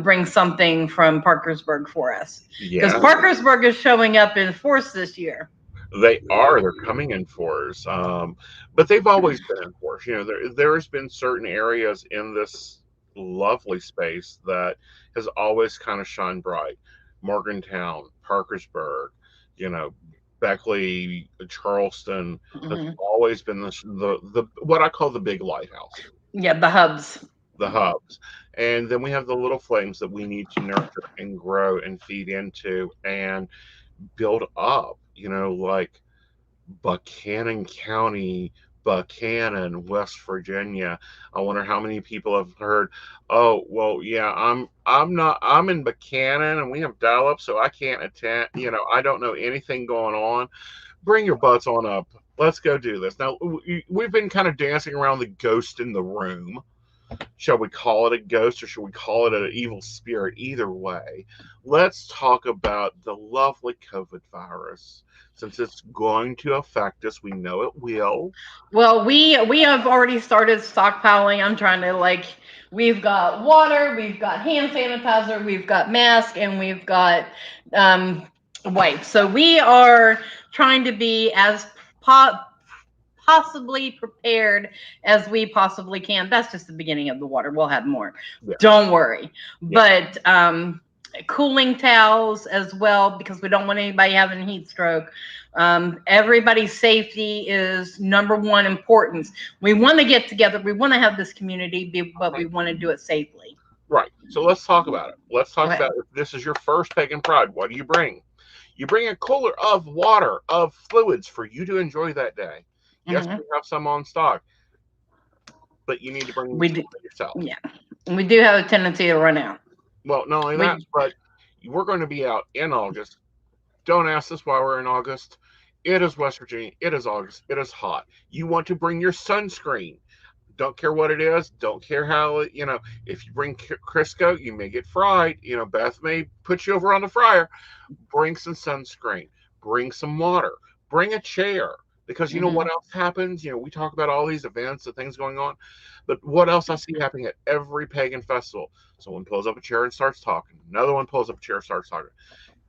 S2: bring something from Parkersburg for us, because Parkersburg is showing up in force this year.
S1: They are. They're coming in force, but they've always been in force. There's been certain areas in this lovely space that has always kind of shined bright. Morgantown, Parkersburg, Beckley, Charleston has always been the what I call the big lighthouse.
S2: Yeah, the hubs.
S1: The hubs. And then we have the little flames that we need to nurture and grow and feed into and build up, like Buchanan County Buchanan, West Virginia. I wonder how many people have heard, oh, well, yeah, I'm in Buchanan and we have dial-up, so I can't attend, I don't know anything going on. Bring your butts on up. Let's go do this. Now, we've been kind of dancing around the ghost in the room. Shall we call it a ghost or should we call it an evil spirit? Either way, let's talk about the lovely COVID virus. Since it's going to affect us, we know it will.
S2: Well, we have already started stockpiling. I'm trying to we've got water, we've got hand sanitizer, we've got masks, and we've got wipes. So we are trying to be as possibly prepared as we possibly can. That's just the beginning of the water. We'll have more. Yeah. Don't worry. Yeah. But cooling towels as well, because we don't want anybody having heat stroke. Everybody's safety is number one importance. We want to get together. We want to have this community, but we want to do it safely.
S1: Right. So let's talk about it. Let's talk about if this is your first Pagan Pride. What do you bring? You bring a cooler of water, of fluids for you to enjoy that day. Yes, we have some on stock, but you need to bring them yourself.
S2: Yeah, we do have a tendency to run out.
S1: Well, not only that, but we're going to be out in August. Don't ask us why we're in August. It is West Virginia. It is August. It is hot. You want to bring your sunscreen. Don't care what it is. Don't care how, if you bring Crisco, you may get fried. Beth may put you over on the fryer. Bring some sunscreen. Bring some water. Bring a chair. Because you know what else happens? We talk about all these events and things going on, but what else I see happening at every pagan festival? Someone pulls up a chair and starts talking. Another one pulls up a chair and starts talking.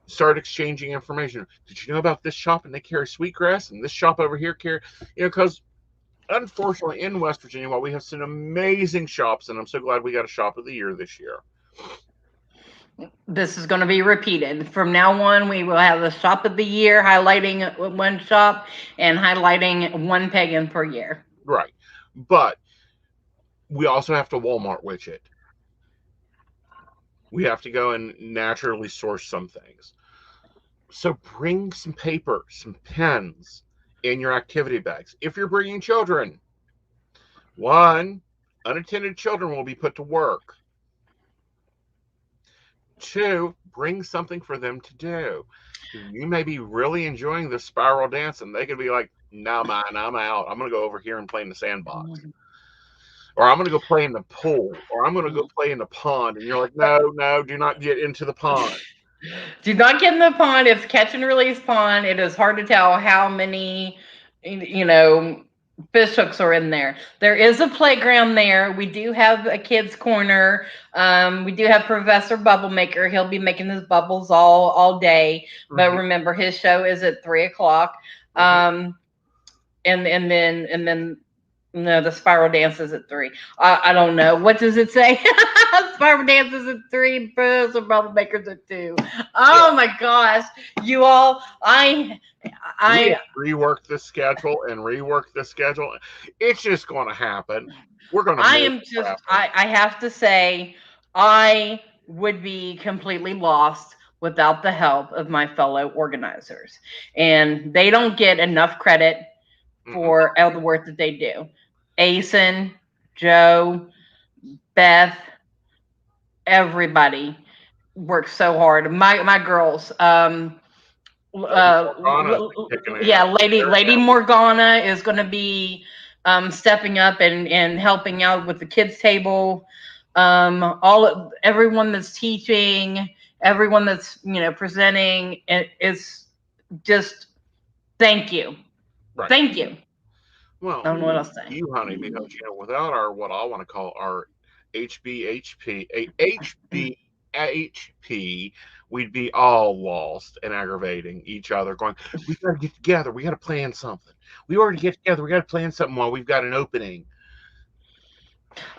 S1: Start exchanging information. Did you know about this shop and they carry sweetgrass and this shop over here carry, because unfortunately in West Virginia, while we have some amazing shops, and I'm so glad we got a shop of the year this year.
S2: This is going to be repeated. From now on, we will have the shop of the year highlighting one shop and highlighting one pagan per year.
S1: Right. But we also have to Walmart widget. We have to go and naturally source some things. So bring some paper, some pens in your activity bags. If you're bringing children, one, unattended children will be put to work. Two, bring something for them to do. You may be really enjoying the spiral dance, and they could be like, "No, man, I'm out. I'm going to go over here and play in the sandbox, or I'm going to go play in the pool, or I'm going to go play in the pond." And you're like, "No, do not get into the pond.
S2: Do not get in the pond. It's catch and release pond. It is hard to tell how many, fish hooks are in there. There is a playground there. We do have a kids corner. We do have Professor Bubble Maker. He'll be making his bubbles all day. But remember, his show is at 3:00. And then no, the spiral dance is at 3. I don't know. What does it say? Spiral dance is at 3. Professor Bubble Maker's at 2. Oh my gosh, you all! I
S1: rework the schedule and rework the schedule. It's just going to happen. We're going to.
S2: I have to say, I would be completely lost without the help of my fellow organizers, and they don't get enough credit for all the work that they do. Asen, Joe, Beth, everybody works so hard. My girls. Lady Morgana is going to be stepping up and helping out with the kids table. Everyone that's teaching, everyone that's presenting, it's just thank you. Right. Thank you.
S1: Well, I don't know what else to say. You, honey, because without our what I want to call our HBHP, we'd be all lost and aggravating each other, going, "We got to get together. We got to plan something. We already get together. We got to plan something while we've got an opening."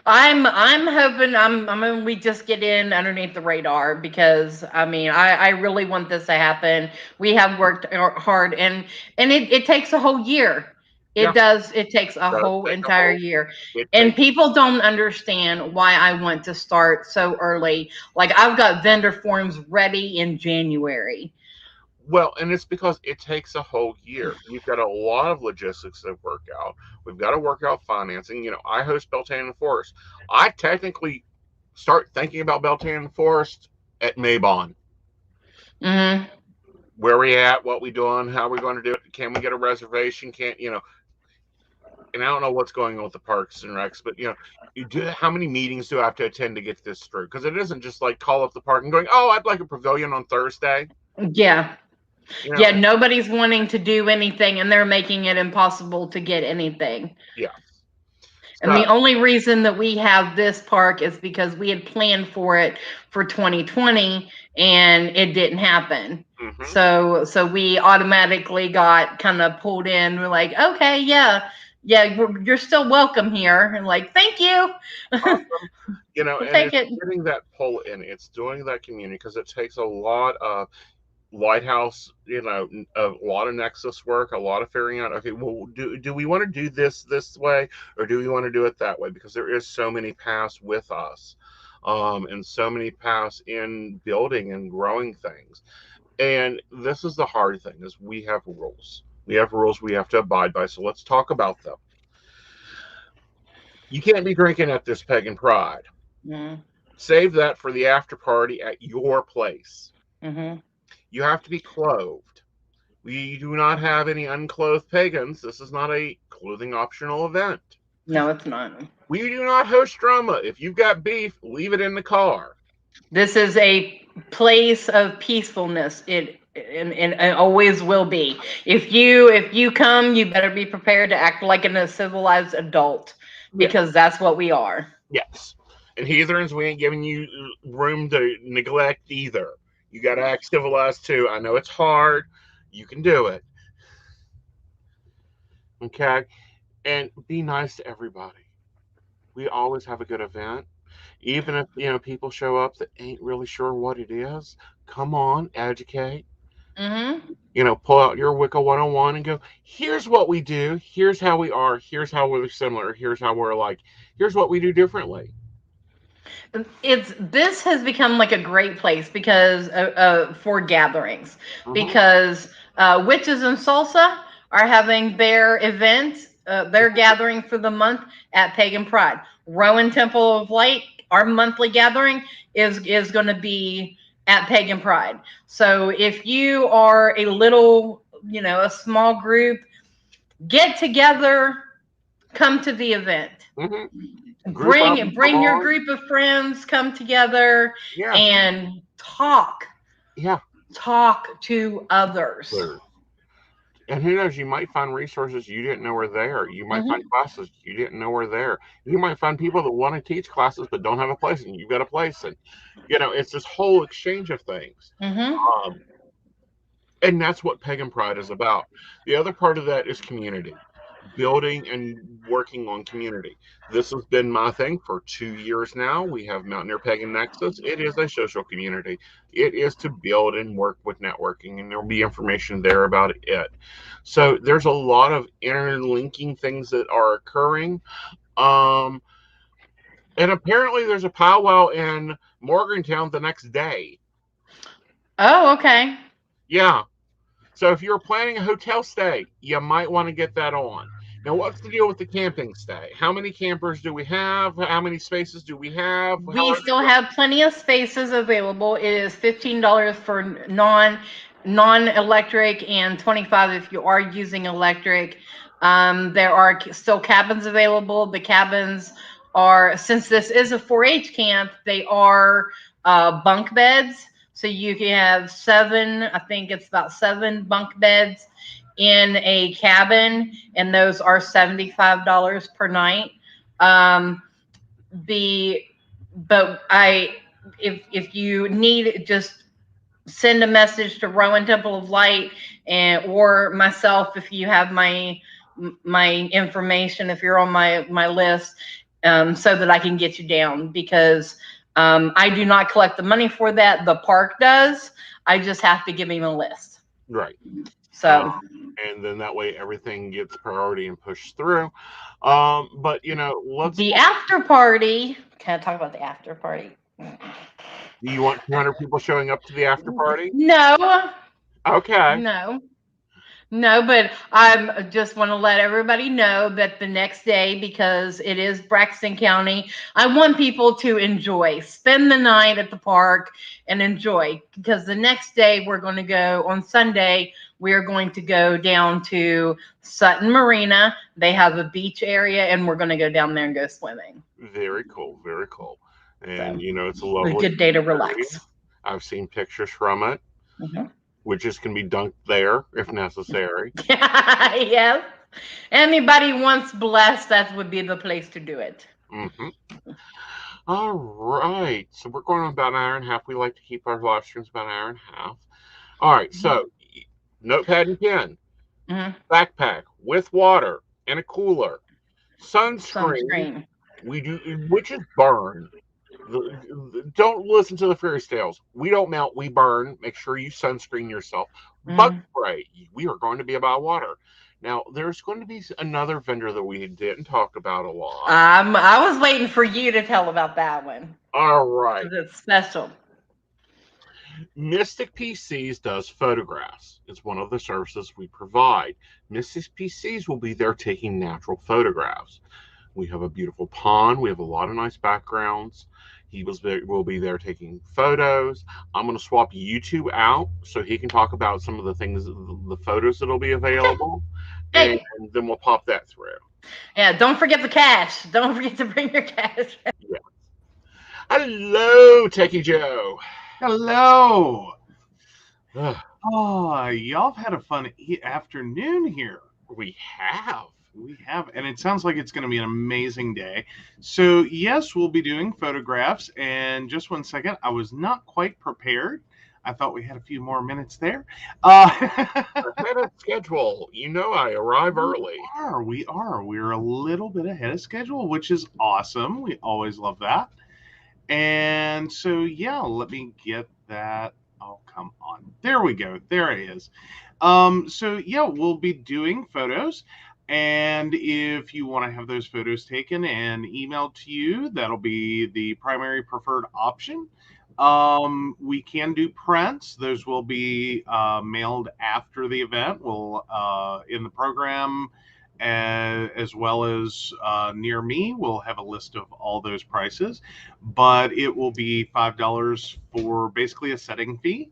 S2: I'm hoping we just get in underneath the radar, because I really want this to happen. We have worked hard, and it takes a whole year. It does. It takes a whole entire year. And people don't understand why I want to start so early. Like, I've got vendor forms ready in January.
S1: Well, and it's because it takes a whole year. We've got a lot of logistics to work out. We've got to work out financing. I host Beltane and Forest. I technically start thinking about Beltane and Forest at Maybon.
S2: Mm-hmm.
S1: Where we at? What we doing? How we going to do it? Can we get a reservation? Can't And I don't know what's going on with the Parks and Recs, but how many meetings do I have to attend to get this through? Because it isn't just like call up the park and going, oh, I'd like a pavilion on Thursday.
S2: Yeah. Yeah, nobody's wanting to do anything, and they're making it impossible to get anything.
S1: Yeah.
S2: And the only reason that we have this park is because we had planned for it for 2020, and it didn't happen.
S1: Mm-hmm.
S2: So we automatically got kind of pulled in. We're like, okay, yeah, you're still welcome here. And like, thank you.
S1: Awesome.
S2: We'll
S1: and
S2: take
S1: it's getting that pull in. It's doing that community because it takes a lot of lighthouse, a lot of nexus work, a lot of figuring out, okay, well, do we want to do this way, or do we want to do it that way? Because there is so many paths with us, and so many paths in building and growing things. And this is the hard thing, is we have rules. We have rules we have to abide by. So let's talk about them. You can't be drinking at this Pagan Pride.
S2: Mm-hmm.
S1: Save that for the after party at your place.
S2: Mm-hmm.
S1: You have to be clothed. We do not have any unclothed pagans. This is not a clothing optional event.
S2: No, it's not.
S1: We do not host drama. If you've got beef, leave it in the car.
S2: This is a place of peacefulness. It always will be. If you come, you better be prepared to act like a civilized adult, because that's what we are.
S1: Yes. And heathens, we ain't giving you room to neglect either. You got to act civilized too. I know it's hard. You can do it. Okay? And be nice to everybody. We always have a good event. Even if, people show up that ain't really sure what it is, come on, educate.
S2: Mm-hmm.
S1: Pull out your Wicca 101 and go, here's what we do. Here's how we are. Here's how we're similar. Here's how we're alike. Here's what we do differently.
S2: This has become like a great place because for gatherings, because Witches and Salsa are having their event, their gathering for the month at Pagan Pride. Rowan Temple of Light, our monthly gathering is going to be at Pagan Pride. So if you are a little, a small group, get together, come to the event.
S1: Mm-hmm.
S2: Bring your group of friends, come together and talk.
S1: Yeah.
S2: Talk to others.
S1: And who knows, you might find resources you didn't know were there. You might find classes you didn't know were there. You might find people that want to teach classes but don't have a place, and you've got a place. And, it's this whole exchange of things.
S2: Mm-hmm.
S1: And that's what Pagan Pride is about. The other part of that is community. Building and working on community. This has been my thing for 2 years now. We have Mountaineer Pagan Nexus. It is a social community. It is to build and work with networking, and there will be information there about it. So there's a lot of interlinking things that are occurring. And apparently there's a powwow in Morgantown the next day.
S2: Oh, okay.
S1: Yeah. So if you're planning a hotel stay, you might want to get that on. Now, what's the deal with the camping stay? How many campers do we have? How many spaces do we have?
S2: We still have plenty of spaces available. It is $15 for non-electric and $25 if you are using electric. There are still cabins available. The cabins are, since this is a 4-H camp, they are bunk beds. So you can have 7, I think it's about 7 bunk beds in a cabin, and those are $75 per night. If you need, just send a message to Rowan Temple of Light or myself if you have my information, if you're on my list, so that I can get you down, because I do not collect the money for that. The park does. I just have to give him a list.
S1: Right.
S2: So.
S1: And then that way everything gets priority and pushed through. But let's.
S2: The after party. Can I talk about the after party?
S1: Do you want 200 people showing up to the after party?
S2: No.
S1: Okay.
S2: No, but I just want to let everybody know that the next day, because it is Braxton County, I want people to enjoy, spend the night at the park and enjoy. Because the next day, we're going to go on Sunday. We're going to go down to Sutton Marina. They have a beach area, and we're going to go down there and go swimming.
S1: Very cool. Very cool. And,
S2: So,
S1: it's a
S2: a
S1: lovely
S2: good day to
S1: area.
S2: relax.
S1: I've seen pictures from it,
S2: Mhm.
S1: which can be dunked there if necessary.
S2: Yes. Anybody once blessed, that would be the place to do it.
S1: Hmm. All right. So we're going on about an hour and a half. We like to keep our live streams about an hour and a half. All right. So notepad and pen,
S2: Mhm.
S1: backpack with water and a cooler, sunscreen.
S2: Sunscreen.
S1: We do, which is burn. Don't listen to the fairy tales. We don't melt, we burn. Make sure you sunscreen yourself. Bug
S2: Mhm.
S1: spray. We are going to be about water. Now, there's going to be another vendor that we didn't talk about a lot.
S2: I was waiting for you to tell about that one
S1: All right.
S2: because it's special.
S1: Mystic PCs does photographs. It's one of the services we provide. Mystic PCs will be there taking natural photographs. We have a beautiful pond. We have a lot of nice backgrounds. Will be there taking photos. I'm going to swap you two out so he can talk about some of the things, the photos that'll be available, and
S2: Hey,
S1: then we'll pop that through.
S2: yeah, don't forget the cash. Don't forget to bring your cash.
S1: Yeah. Hello, Techie Joe.
S5: Hello.
S1: Ugh,
S5: Oh, y'all have had a fun afternoon here.
S1: we have.
S5: We have, and it sounds like it's going to be an amazing day. So, yes, we'll be doing photographs. And just one second, I was not quite prepared. I thought we had a few more minutes there.
S1: Ahead of schedule. I arrive early.
S5: We are. We're a little bit ahead of schedule, which is awesome. We always love that. And so, yeah, let me get that. Oh, come on. There we go. There it is. So, yeah, we'll be doing photos. And if you want to have those photos taken and emailed to you, that'll be the primary preferred option. We can do prints. Those will be mailed after the event. We'll in the program, as well as near me, we'll have a list of all those prices. But it will be $5 for basically a setting fee,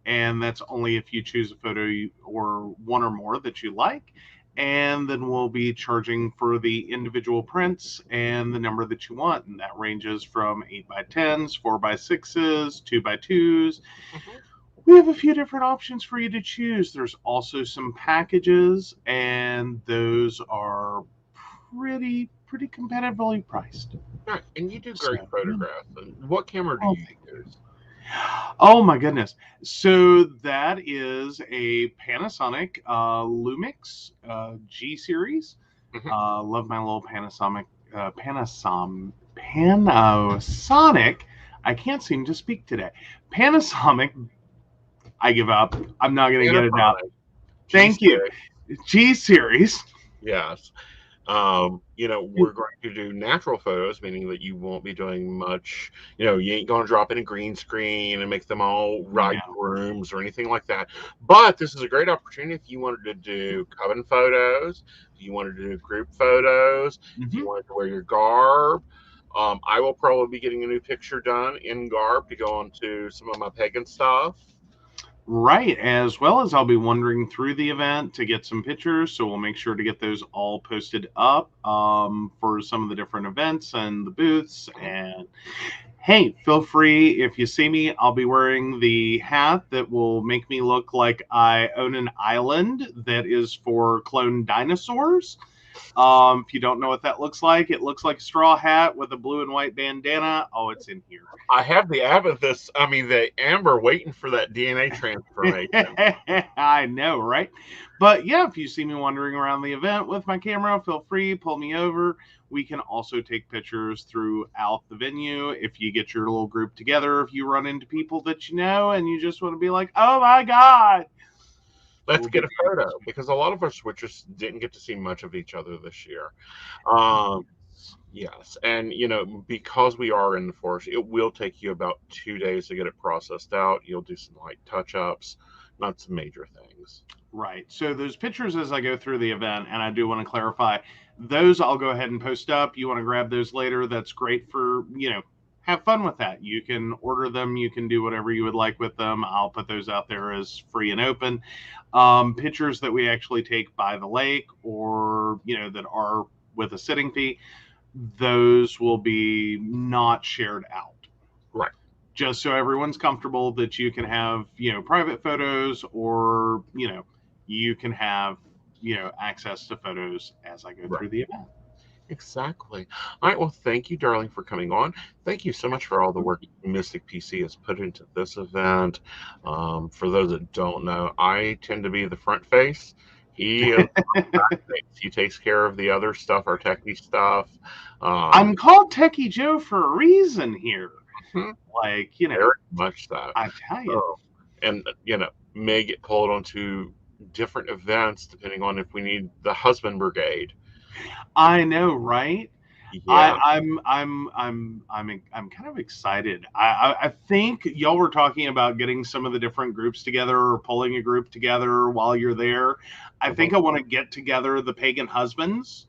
S5: and that's only if you choose a photo or one or more that you like. And then we'll be charging for the individual prints and the number that you want. And that ranges from 8x10s, 4x6s, 2x2s.
S1: Mhm.
S5: We have a few different options for you to choose. There's also some packages, and those are pretty competitively priced.
S1: Right, and you do great
S5: So,
S1: photographs. And what camera do
S5: oh,
S1: you use?
S5: oh my goodness. So that is a Panasonic Lumix G series.
S1: Mhm.
S5: Love my little Panasonic. I can't seem to speak today. Panasonic. I give up. I'm not going to get it out.
S1: Panasonic.
S5: Thank you. G series.
S1: Yes. We're going to do natural photos, meaning that you won't be doing much. You ain't going to drop in a green screen and make them all right rooms or anything like that. But this is a great opportunity if you wanted to do coven photos, if you wanted to do group photos, if you wanted to wear your garb. I will probably be getting a new picture done in garb to go onto some of my pagan stuff.
S5: Right, as well as I'll be wandering through the event to get some pictures, so we'll make sure to get those all posted up for some of the different events and the booths. And hey, feel free, if you see me, I'll be wearing the hat that will make me look like I own an island that is for cloned dinosaurs. If you don't know what that looks like, it looks like a straw hat with a blue and white bandana. Oh, it's in here.
S1: I have the amber waiting for that DNA transformation.
S5: I know, right? But yeah, if you see me wandering around the event with my camera, feel free, pull me over. We can also take pictures throughout the venue. If you get your little group together, if you run into people that you know and you just want to be like, oh my God.
S1: Let's get a photo, because a lot of our switchers didn't get to see much of each other this year. Yes, and because we are in the forest, it will take you about 2 days to get it processed out. You'll do some light touch-ups, not some major things.
S5: Right. So those pictures as I go through the event, and I do want to clarify, those I'll go ahead and post up. You want to grab those later, that's great for, have fun with that. You can order them. You can do whatever you would like with them. I'll put those out there as free and open. Pictures that we actually take by the lake or, that are with a sitting fee, those will be not shared out.
S1: Right.
S5: Just so everyone's comfortable that you can have, private photos or, you can have, access to photos as I go through the event.
S1: Exactly. All right. Well, thank you, darling, for coming on. Thank you so much for all the work Mystic PC has put into this event. For those that don't know, I tend to be the front face. He is the back face. He takes care of the other stuff, our techie stuff.
S5: I'm called Techie Joe for a reason here. Like,
S1: very much so.
S5: I tell you.
S1: And, may get pulled onto different events depending on if we need the husband brigade.
S5: I know, right?
S1: Yeah.
S5: I'm kind of excited. I think y'all were talking about getting some of the different groups together or pulling a group together while you're there. I think I want to get together the pagan husbands.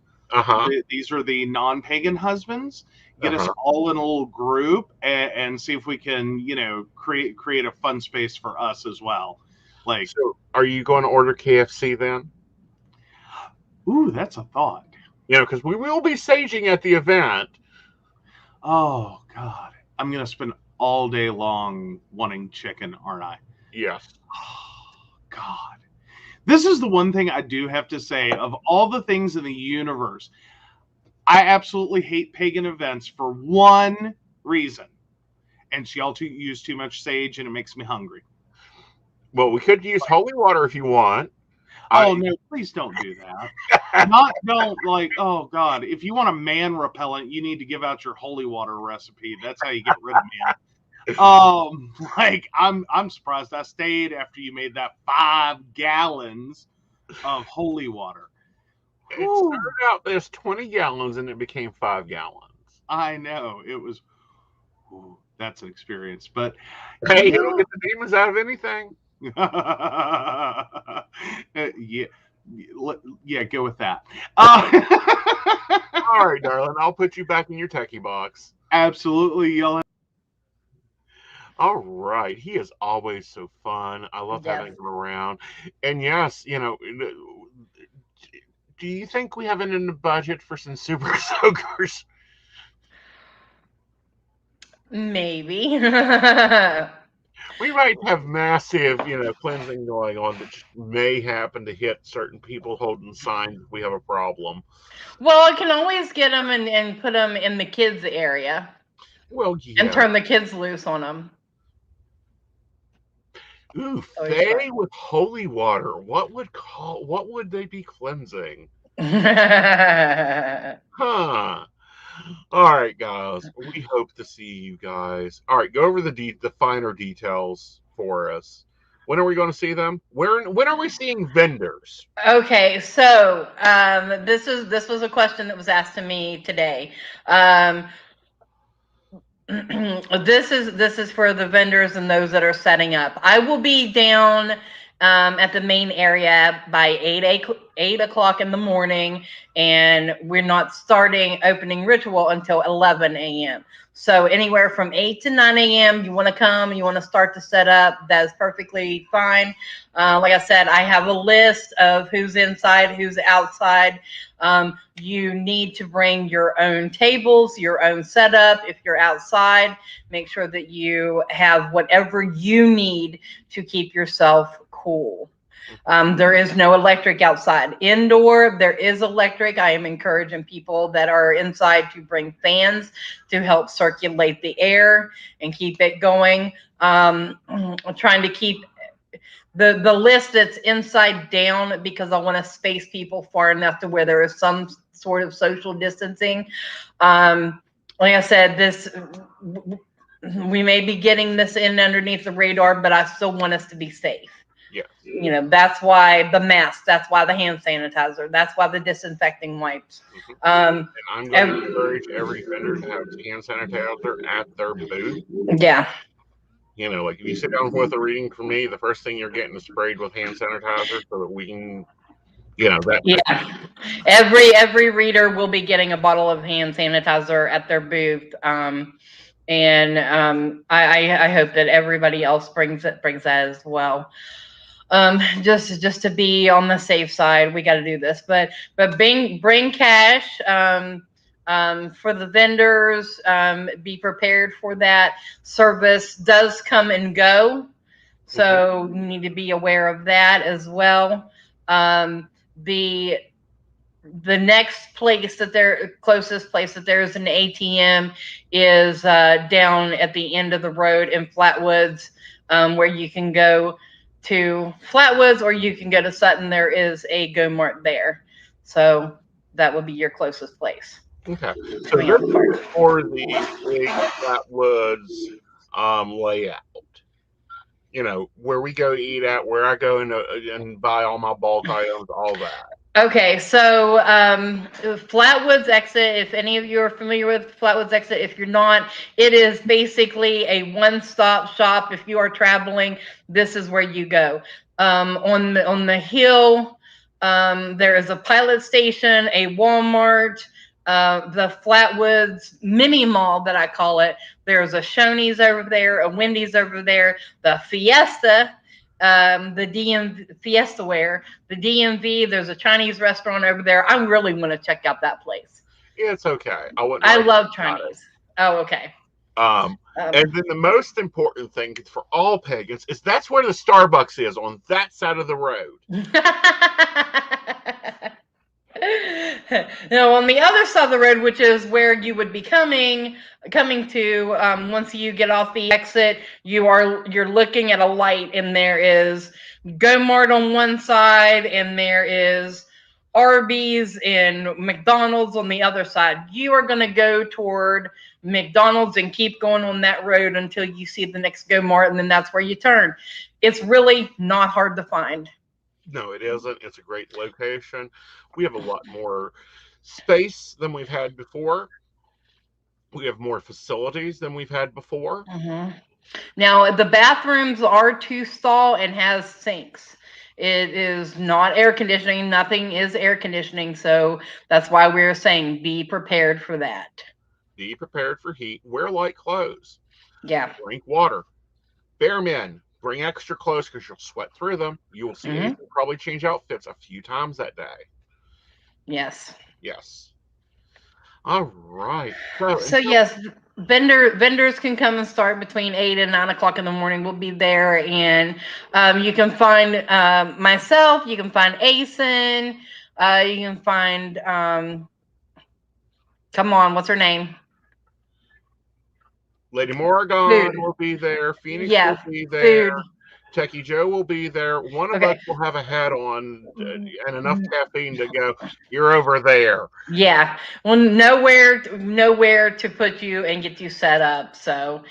S5: These are the non-pagan husbands. Get us all in a little group and see if we can, create a fun space for us as well. Like,
S1: so are you going to order KFC then?
S5: Ooh, that's a thought.
S1: Because we will be saging at the event.
S5: Oh, God. I'm going to spend all day long wanting chicken, aren't I?
S1: Yes.
S5: Oh, God. This is the one thing I do have to say. Of all the things in the universe, I absolutely hate pagan events for one reason. And y'all use too much sage, and it makes me hungry.
S1: Well, we could use holy water if you want.
S5: Oh, no, please don't do that. Oh, God. If you want a man repellent, you need to give out your holy water recipe. That's how you get rid of man. I'm surprised I stayed after you made that 5 gallons of holy water.
S1: It started out as 20 gallons and it became 5 gallons.
S5: I know. It was, that's an experience. But
S1: hey, it'll get the demons out of anything.
S5: Yeah, go with that.
S1: All right, darling. I'll put you back in your techie box.
S5: Absolutely.
S1: All right. He is always so fun. I love having him around. And yes, do you think we have it in the budget for some super soakers?
S2: Maybe.
S1: We might have massive, cleansing going on that may happen to hit certain people holding signs if we have a problem.
S2: Well, I can always get them and put them in the kids' area.
S1: Well, yeah.
S2: And turn the kids loose on them.
S1: Ooh, Faye with holy water. What would they be cleansing? Huh. All right, guys. We hope to see you guys. All right, go over the finer details for us. When are we going to see them? When are we seeing vendors?
S2: Okay, so this was a question that was asked to me today. This is for the vendors and those that are setting up. I will be down at the main area by 8 o'clock in the morning, and we're not starting opening ritual until 11 a.m. So anywhere from 8 to 9 a.m. you want to come, you want to start to set up, that's perfectly fine. Like I said, I have a list of who's inside, who's outside. You need to bring your own tables, your own setup. If you're outside, make sure that you have whatever you need to keep yourself cool. There is no electric outside. Indoor, there is electric. I am encouraging people that are inside to bring fans to help circulate the air and keep it going. I'm trying to keep the list that's inside down because I want to space people far enough to where there is some sort of social distancing. Like I said, we may be getting this in underneath the radar, but I still want us to be safe.
S1: Yeah.
S2: That's why the mask, that's why the hand sanitizer, that's why the disinfecting wipes.
S1: And I'm going to encourage every vendor to have hand sanitizer at their booth.
S2: Yeah.
S1: You know, like if you sit down with a reading from me, the first thing you're getting is sprayed with hand sanitizer so that we can, you know, that.
S2: Yeah, every reader will be getting a bottle of hand sanitizer at their booth, and I hope that everybody else brings that as well. Just to be on the safe side, we got to do this. But bring cash. For the vendors, be prepared for that. Service does come and go, so you need to be aware of that as well. The next place that closest place that there's an ATM is down at the end of the road in Flatwoods, where you can go to Flatwoods or you can go to Sutton. There is a Go Mart there, so that would be your closest place.
S1: Okay, so this is for the big Flatwoods layout. You know, where we go eat at, where I go and buy all my bulk items, all that.
S2: Okay, so Flatwoods Exit, if any of you are familiar with Flatwoods Exit, if you're not, it is basically a one-stop shop. If you are traveling, this is where you go. On the hill, there is a pilot station, a Walmart, the Flatwoods mini mall that I call it. There's a Shoney's over there, a Wendy's over there, the Fiesta, the DMV Fiesta Wear, the DMV. There's a Chinese restaurant over there. I really want to check out that place.
S1: Yeah, it's okay.
S2: I love Chinese. Oh, okay.
S1: And then the most important thing for all pagans is that's where the Starbucks is, on that side of the road.
S2: No, on the other side of the road, which is where you would be coming to, once you get off the exit, you're looking at a light, and there is Go Mart on one side, and there is Arby's and McDonald's on the other side. You are going to go toward McDonald's and keep going on that road until you see the next Go Mart, and then that's where you turn. It's really not hard to find.
S1: No, it isn't. It's a great location. We have a lot more space than we've had before. We have more facilities than we've had before.
S2: Mm-hmm. Now, the bathrooms are 2-stall and has sinks. It is not air conditioning. Nothing is air conditioning. So that's why we're saying be prepared for that.
S1: Be prepared for heat. Wear light clothes.
S2: Yeah.
S1: Drink water. Bear men, bring extra clothes because you'll sweat through them. You will see you probably change outfits a few times that day.
S2: Yes.
S1: Yes. All right.
S2: So yes, vendors can come and start between 8 and 9 o'clock in the morning. We'll be there, and you can find myself. You can find Asen. You can find come on, what's her name?
S1: Lady Morrigan will be there. Phoenix will be there.
S2: Food.
S1: Techie Joe will be there. One of us will have a hat on and enough caffeine to go, you're over there.
S2: Yeah. Well, nowhere to put you and get you set up. So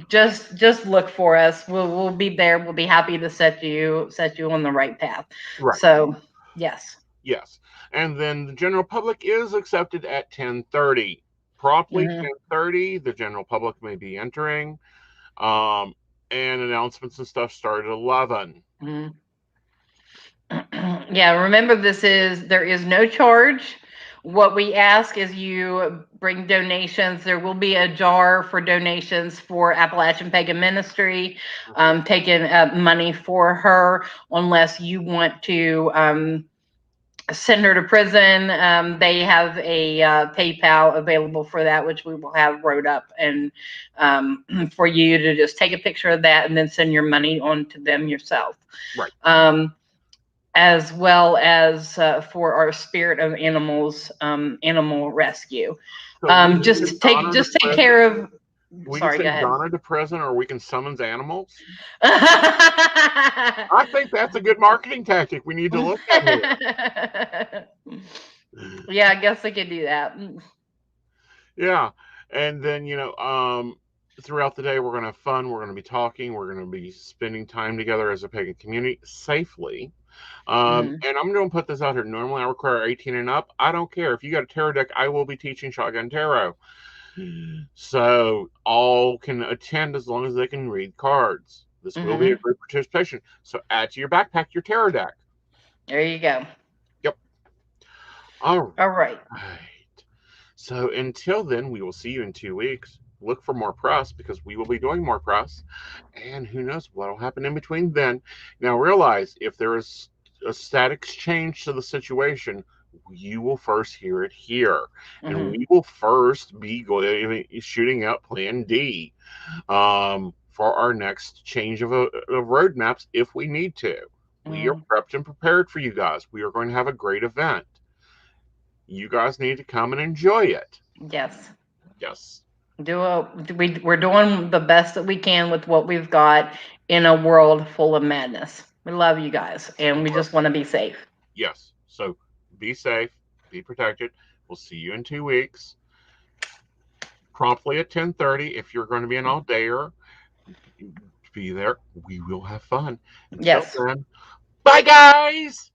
S2: just look for us. We'll be there. We'll be happy to set you on the right path.
S1: Right.
S2: So yes.
S1: Yes. And then the general public is accepted at 10:30. Promptly 10:30, the general public may be entering. And announcements and stuff start at 11.
S2: Yeah, remember there is no charge. What we ask is you bring donations. There will be a jar for donations for Appalachian Pagan Ministry, taking money for her, unless you want to send her to prison. They have a PayPal available for that, which we will have wrote up, and for you to just take a picture of that and then send your money on to them yourself.
S1: Right.
S2: As well as for our Spirit of Animals animal rescue. So just take care of.
S1: We can send Donna to prison, or we can summons animals. I think that's a good marketing tactic. We need to look at it.
S2: Yeah, I guess I could do that.
S1: Yeah, and then throughout the day we're going to have fun. We're going to be talking. We're going to be spending time together as a pagan community safely. And I'm going to put this out here. Normally, I require 18 and up. I don't care if you got a tarot deck. I will be teaching Shotgun Tarot. So all can attend as long as they can read cards. This will be a group participation. So add to your backpack your tarot deck.
S2: There you go.
S1: Yep. All
S2: All right.
S1: right. So until then, we will see you in 2 weeks. Look for more press because we will be doing more press. And who knows what will happen in between then. Now realize if there is a static change to the situation, you will first hear it here. And we will first be shooting out Plan D for our next change of roadmaps if we need to. We are prepped and prepared for you guys. We are going to have a great event. You guys need to come and enjoy it.
S2: Yes.
S1: Yes.
S2: We're doing the best that we can with what we've got in a world full of madness. We love you guys, and we just want to be safe.
S1: Yes. So be safe, be protected. We'll see you in 2 weeks. Promptly at 10:30. If you're going to be an all-dayer, be there. We will have fun. Until then, bye, guys.